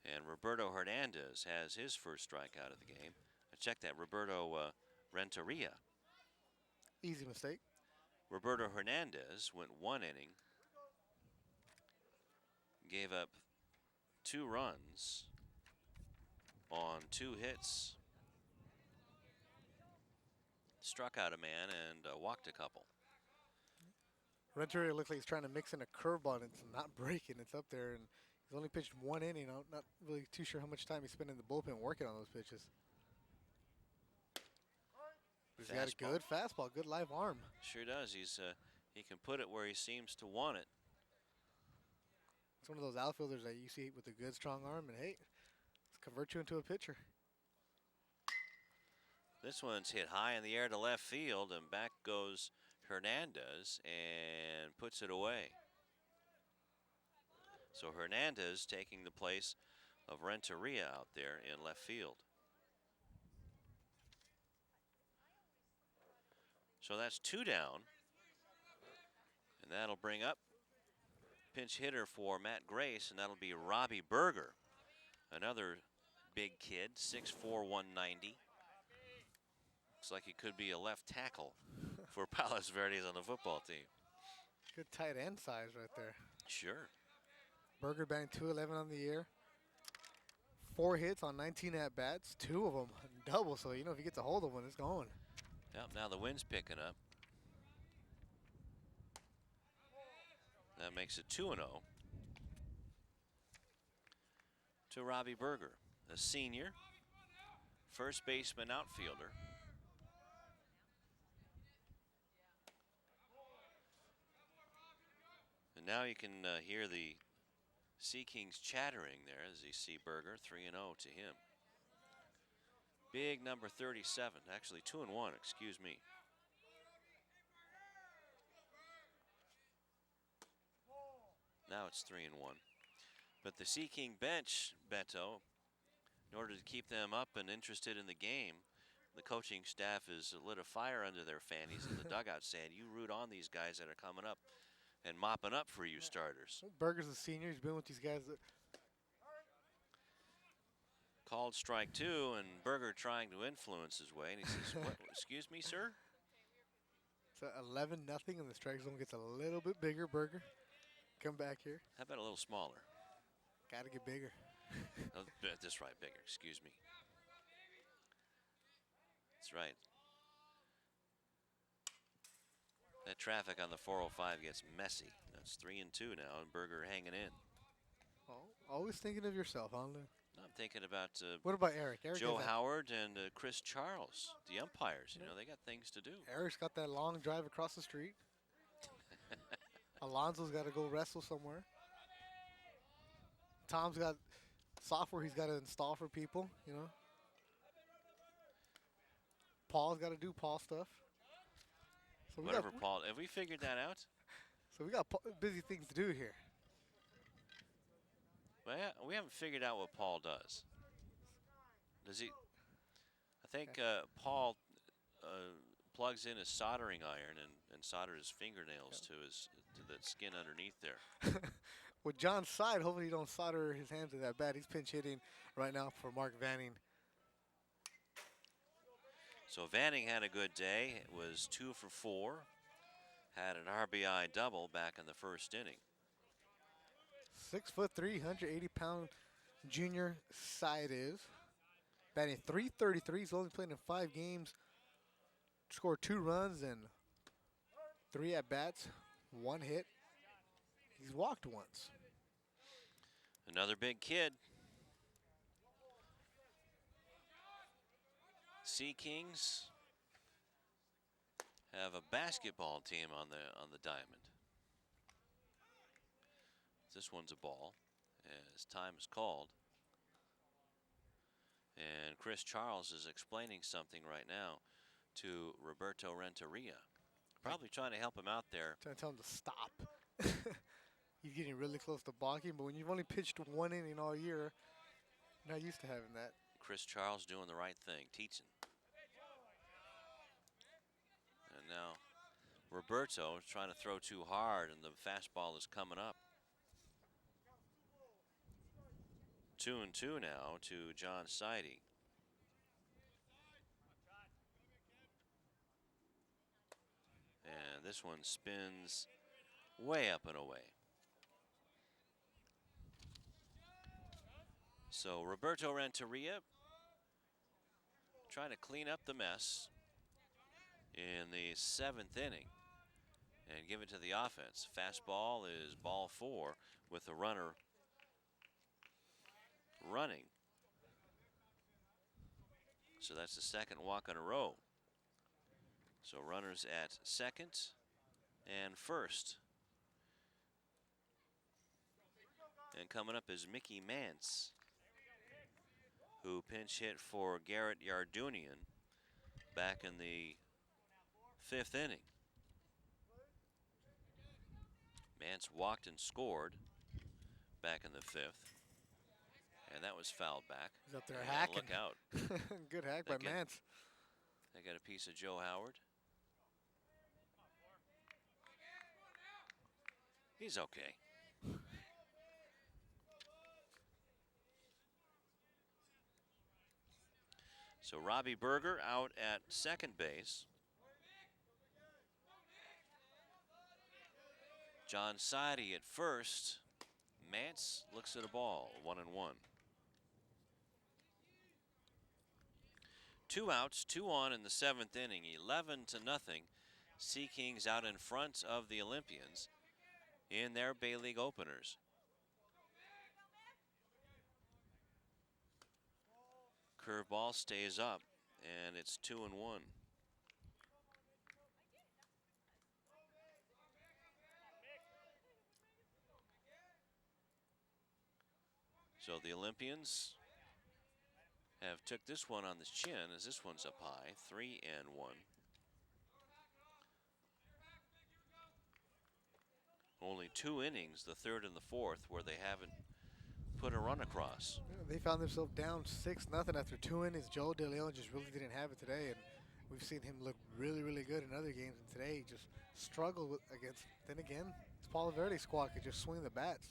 and Roberto Hernandez has his first strikeout of the game. I checked that, Roberto Renteria. Easy mistake. Roberto Hernandez went 1 inning, gave up 2 runs on 2 hits, struck out a man and walked a couple. Renteria looks like he's trying to mix in a curveball, and it's not breaking. It's up there, and he's only pitched 1 inning. I'm not really too sure how much time he spent in the bullpen working on those pitches. He's got a good fastball, good live arm. Sure does. He can put it where he seems to want it. It's one of those outfielders that you see with a good, strong arm, and hey, let's convert you into a pitcher. This one's hit high in the air to left field, and back goes Hernandez and puts it away. So Hernandez taking the place of Renteria out there in left field. So that's 2 down, and that'll bring up pinch hitter for Matt Grace, and that'll be Robbie Berger, another big kid, 6'4", 190. Looks like he could be a left tackle for Palos Verdes on the football team. Good tight end size right there. Sure. Berger batting .211 on the year. 4 hits on 19 at-bats, 2 of them double, so if he gets a hold of one, it's going. Yep, now the wind's picking up. That makes it 2-0 to Robbie Berger, a senior, first baseman, outfielder. And now you can hear the Sea Kings chattering there as you see Berger, 3-0 to him. Big number 37, actually 2-1, excuse me. Now it's 3-1. But the Sea King bench, Beto, in order to keep them up and interested in the game, the coaching staff has lit a fire under their fannies in the dugout saying, you root on these guys that are coming up and mopping up for you starters. Berger's a senior. He's been with these guys. Called strike 2, and Berger trying to influence his way, and he says, what, excuse me, sir? It's 11-0, and the strike zone gets a little bit bigger. Berger, come back here. How about a little smaller? Got to get bigger. Oh, that's right, bigger, excuse me. That's right. That traffic on the 405 gets messy. That's 3-2 now, and Berger hanging in. Oh, always thinking of yourself, huh, Lou? I'm thinking about what about Eric? Eric Joe Howard and Chris Charles, the umpires. You know, they got things to do. Eric's got that long drive across the street. Alonso's got to go wrestle somewhere. Tom's got software he's got to install for people, you know. Paul's got to do Paul stuff. So Whatever, Paul. Have we figured that out? So we got busy things to do here. Well, we haven't figured out what Paul does. Does he? I think Paul plugs in his soldering iron and solders his fingernails to the skin underneath there. With John's side, hopefully he don't solder his hands to that bad. He's pinch hitting right now for Mark Vanning. So Vanning had a good day. It was 2 for 4. Had an RBI double back in the first inning. 6'3", 180-pound junior side is. Batting .333. He's only played in 5 games. Scored 2 runs and 3 at-bats. 1 hit. He's walked once. Another big kid. Sea Kings have a basketball team on the diamond. This one's a ball as time is called. And Chris Charles is explaining something right now to Roberto Renteria. Probably trying to help him out there. Trying to tell him to stop. He's getting really close to balking, but when you've only pitched 1 inning all year, you're not used to having that. Chris Charles doing the right thing, teaching. And now Roberto is trying to throw too hard, and the fastball is coming up. 2-2 now to John Seide. And this one spins way up and away. So Roberto Renteria trying to clean up the mess in the 7th inning and give it to the offense. Fastball is ball 4 with the runner running. So that's the 2nd walk in a row. So runners at 2nd and 1st. And coming up is Mickey Mance, who pinch hit for Garrett Yardunian back in the 5th inning. Mance walked and scored back in the 5th. And that was fouled back. He's up there hacking. Look out. Good hack by Mance. They got a piece of Joe Howard. He's okay. So Robbie Berger out at 2nd base. John Seide at 1st. Mance looks at a ball, 1-1. 2 outs, 2 on in the 7th inning, 11-0. Sea Kings out in front of the Olympians in their Bay League openers. Curveball stays up, and it's 2-1. So the Olympians have took this one on the chin as this one's up high, 3-1. Only 2 innings, the 3rd and the 4th, where they haven't put a run across. They found themselves down 6-0 after 2 innings. Joe De Leon just really didn't have it today, and we've seen him look really, really good in other games. And today, he just struggled against. Then again, this Palos Verdes squad could just swing the bats.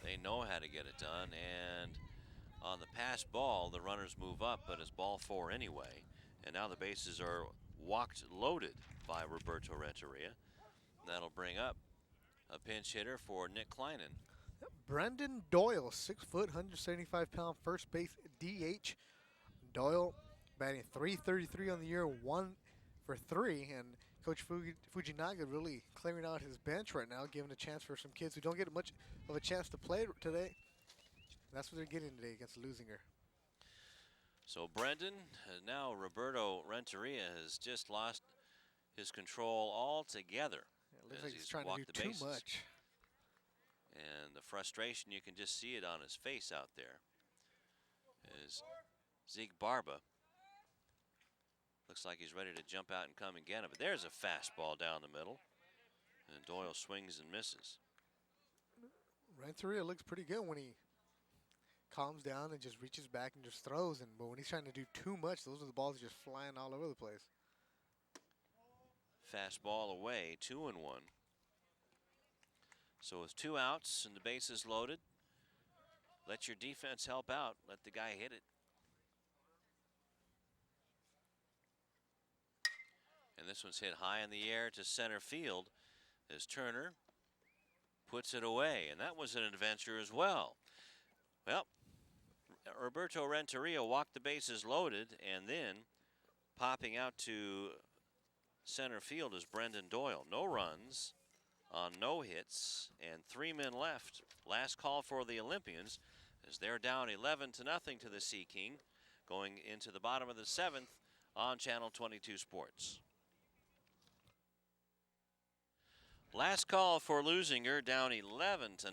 They know how to get it done, and on the pass ball, the runners move up, but it's ball 4 anyway. And now the bases are walked loaded by Roberto Renteria. That'll bring up a pinch hitter for Nick Kleinen. Brendan Doyle, 6 foot, 175-pound first base DH. Doyle batting .333 on the year, 1 for 3, and Coach Fujinaga really clearing out his bench right now, giving a chance for some kids who don't get much of a chance to play today. That's what they're getting today against Leuzinger. So Brendan, now Roberto Renteria has just lost his control altogether. It looks like he's trying to do too much. And the frustration, you can just see it on his face out there. Is Zeke Barba. Looks like he's ready to jump out and come and get him. But there's a fastball down the middle. And Doyle swings and misses. Renteria looks pretty good when he calms down and just reaches back and just throws. But when he's trying to do too much, those are the balls just flying all over the place. Fastball away, 2-1. So with 2 outs and the bases loaded, let your defense help out. Let the guy hit it. And this one's hit high in the air to center field as Turner puts it away. And that was an adventure as well. Well, Roberto Renteria walked the bases loaded, and then popping out to center field is Brendan Doyle. No runs on no hits and 3 men left. Last call for the Olympians as they're down 11-0 to the Sea King going into the bottom of the 7th on Channel 22 Sports. Last call for Leuzinger, down 11-0.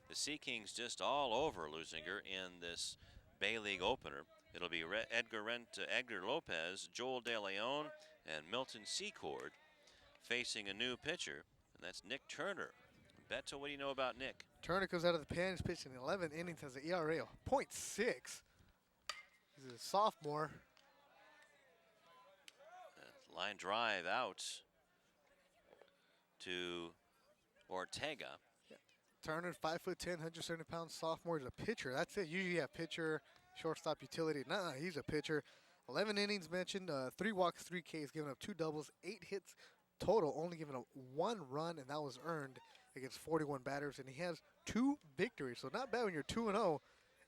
The Sea Kings just all over Leuzinger in this Bay League opener. It'll be Edgar Lopez, Joel De Leon, and Milton Secord facing a new pitcher, and that's Nick Turner. Beto, what do you know about Nick? Turner comes out of the pen. He's pitching 11 innings, has an ERA of .6. He's a sophomore. Line drive out to Ortega. Yeah. Turner, 5'10", 170-pound sophomore. He's a pitcher. That's it. Usually you have pitcher, shortstop, utility. Nah, he's a pitcher. 11 innings mentioned, 3 walks, 3 Ks, giving up 2 doubles, 8 hits total, only giving up 1 run, and that was earned against 41 batters. And he has 2 victories, so not bad when you're 2-0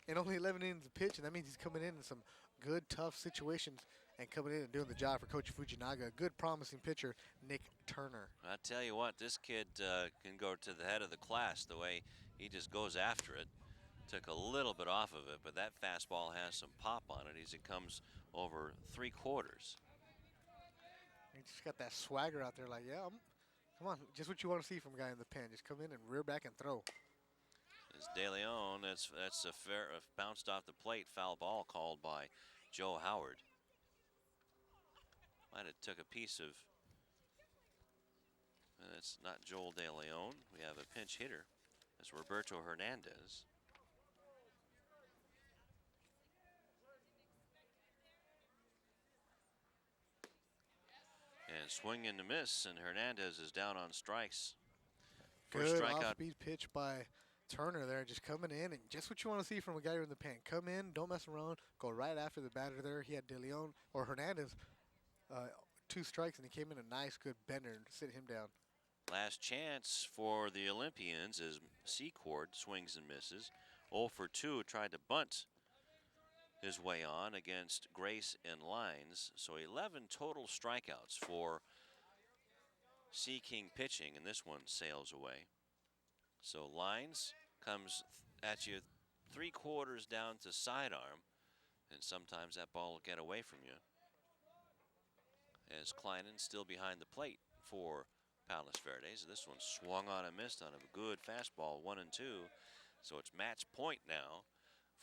and only 11 innings of pitch. And that means he's coming in some good, tough situations and coming in and doing the job for Coach Fujinaga. A good, promising pitcher, Nick Turner. I tell you what, this kid can go to the head of the class the way he just goes after it. Took a little bit off of it, but that fastball has some pop on it as it comes over 3/4. He just got that swagger out there like, yeah, come on, just what you want to see from a guy in the pen. Just come in and rear back and throw. As De Leon, that's a fair, bounced off the plate, foul ball called by Joe Howard. Might have took a piece of, that's not Joel De Leon. We have a pinch hitter. That's Roberto Hernandez. And swing and a miss, and Hernandez is down on strikes. First Good strikeout. off-speed pitch by Turner there, just coming in, and just what you want to see from a guy in the pen. Come in, don't mess around, go right after the batter there. He had De Leon or Hernandez 2 strikes, and he came in a nice, good bender and sit him down. Last chance for the Olympians as Secord swings and misses. 0 for 2, tried to bunt his way on against Grace and Lines. So 11 total strikeouts for Sea King pitching, and this one sails away. So Lines comes at you 3/4 down to sidearm, and sometimes that ball will get away from you. As Kleinen still behind the plate for Palos Verdes. This one swung on and missed on a good fastball, 1-2. So it's match point now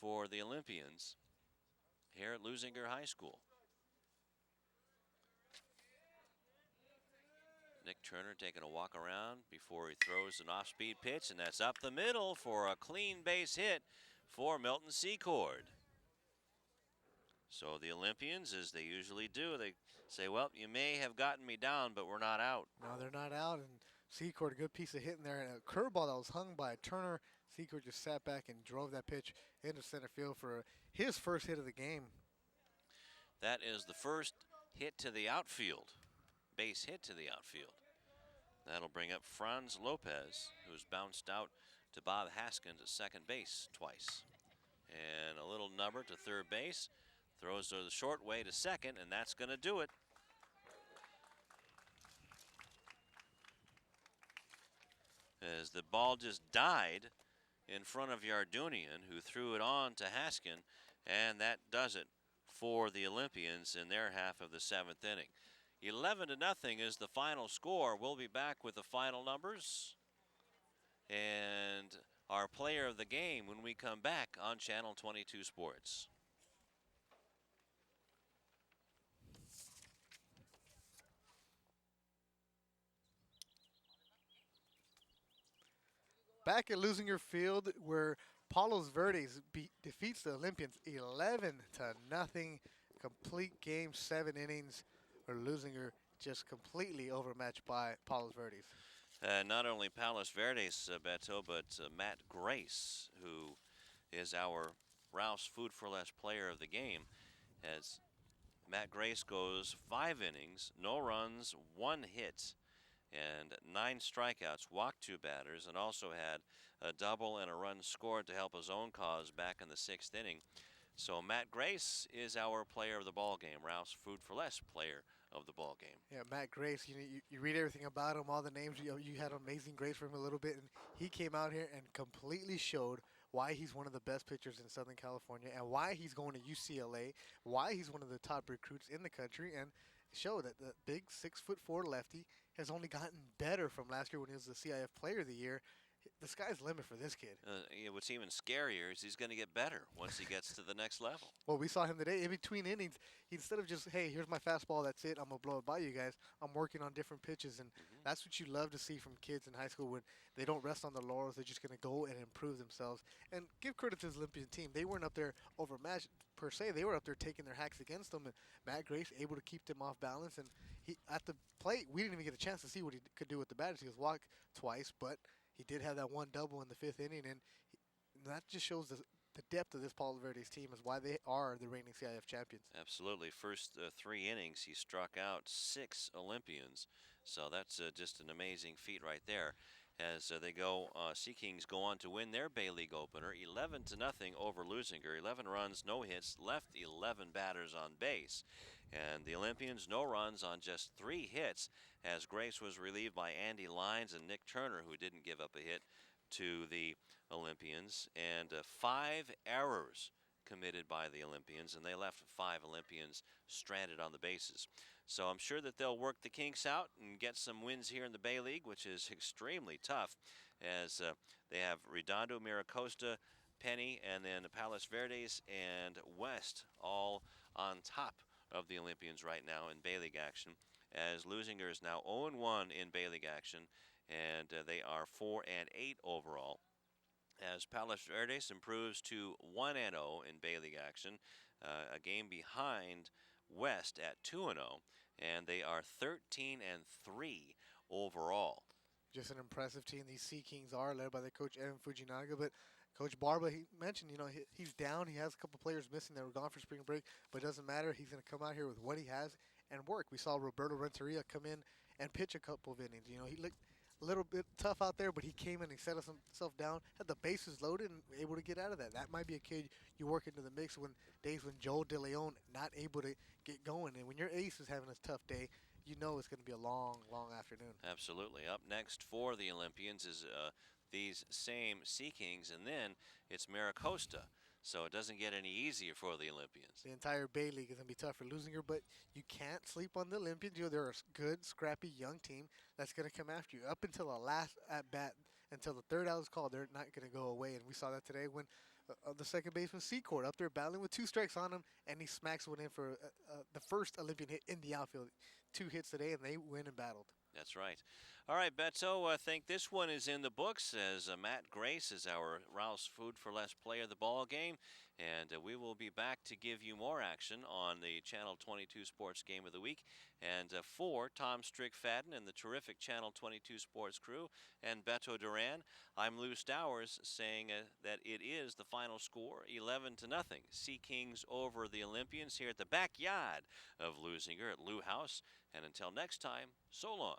for the Olympians here at Leuzinger High School. Nick Turner taking a walk around before he throws an off-speed pitch, and that's up the middle for a clean base hit for Milton Secord. So the Olympians, as they usually do, they say, well, you may have gotten me down, but we're not out. No, they're not out, and Secord, a good piece of hitting there, and a curveball that was hung by Turner. Secord just sat back and drove that pitch into center field for his first hit of the game. That is the first hit to the outfield, base hit to the outfield. That'll bring up Franz Lopez, who's bounced out to Bob Haskins at second base twice. And a little number to third base, throws the short way to second, and that's going to do it. As the ball just died in front of Yardunian, who threw it on to Haskin, and that does it for the Olympians in their half of the seventh inning. 11-0 is the final score. We'll be back with the final numbers and our player of the game when we come back on Channel 22 Sports. Back at Leuzinger Field, where Palos Verdes defeats the Olympians 11-0. Complete game, 7 innings, where Leuzinger just completely overmatched by Palos Verdes. Not only Palos Verdes, Beto, but Matt Grace, who is our Rouse Food for Less player of the game, as Matt Grace goes 5 innings, no runs, 1 hit, and 9 strikeouts, walked 2 batters, and also had a double and a run scored to help his own cause back in the 6th inning. So Matt Grace is our player of the ball game, Rouse Food for Less player of the ball game. Yeah, Matt Grace, you read everything about him, all the names, you had amazing grace for him a little bit, and he came out here and completely showed why he's one of the best pitchers in Southern California and why he's going to UCLA, why he's one of the top recruits in the country, and show that the big 6'4" lefty has only gotten better from last year when he was the CIF Player of the Year. The sky's the limit for this kid. What's even scarier is he's going to get better once he gets to the next level. Well, we saw him today. In between innings, instead of just, hey, here's my fastball, that's it, I'm going to blow it by you guys, I'm working on different pitches. And that's what you love to see from kids in high school when they don't rest on their laurels. They're just going to go and improve themselves. And give credit to this Olympian team. They weren't up there overmatched per se. They were up there taking their hacks against them. And Matt Grace able to keep them off balance. And he at the plate, we didn't even get a chance to see what he could do with the batters. He was walked twice, but he did have that 1 double in the 5th inning, and that just shows the depth of this Palos Verdes team is why they are the reigning CIF champions. Absolutely. First 3 innings, he struck out 6 Olympians. So that's just an amazing feat right there. As they go, Sea Kings go on to win their Bay League opener, 11-0 over Leuzinger. 11 runs, no hits, left 11 batters on base. And the Olympians, no runs on just 3 hits, as Grace was relieved by Andy Lyons and Nick Turner, who didn't give up a hit to the Olympians, and 5 errors committed by the Olympians, and they left 5 Olympians stranded on the bases. So I'm sure that they'll work the kinks out and get some wins here in the Bay League, which is extremely tough, as they have Redondo, Miracosta, Penny, and then Palos Verdes and West all on top of the Olympians right now in Bay League action, as Leuzinger is now 0-1 in Bay League action, and they are 4-8 overall, as Palos Verdes improves to 1-0 in Bay League action, a game behind West at 2-0, and they are 13-3 overall. Just an impressive team these Sea Kings are, led by their coach Evan Fujinaga. But Coach Barba, he mentioned, he's down. He has a couple players missing that were gone for spring break, but it doesn't matter. He's going to come out here with what he has and work. We saw Roberto Renteria come in and pitch a couple of innings. He looked a little bit tough out there, but he came in and set himself down, had the bases loaded, and able to get out of that. That might be a kid you work into the mix when days when Joel De Leon not able to get going. And when your ace is having a tough day, you know it's going to be a long, long afternoon. Absolutely. Up next for the Olympians is these same Sea Kings, and then it's Miracosta. So it doesn't get any easier for the Olympians. The entire Bay League is going to be tough for Leuzinger, but you can't sleep on the Olympians. They're a good, scrappy, young team that's going to come after you. Up until the last at-bat, until the third out is called, they're not going to go away. And we saw that today when the second baseman, Secord, up there battling with 2 strikes on him, and he smacks one in for the first Olympian hit in the outfield. 2 hits today, and they win and battled. That's right. All right, Beto, I think this one is in the books as Matt Grace is our Rouse Food for Less player of the ball game. And we will be back to give you more action on the Channel 22 Sports Game of the Week. And for Tom Strickfaden and the terrific Channel 22 Sports crew and Beto Duran, I'm Lou Stowers saying that it is the final score, 11-0. Sea Kings over the Olympians here at the backyard of Leuzinger at Lou House. And until next time, so long.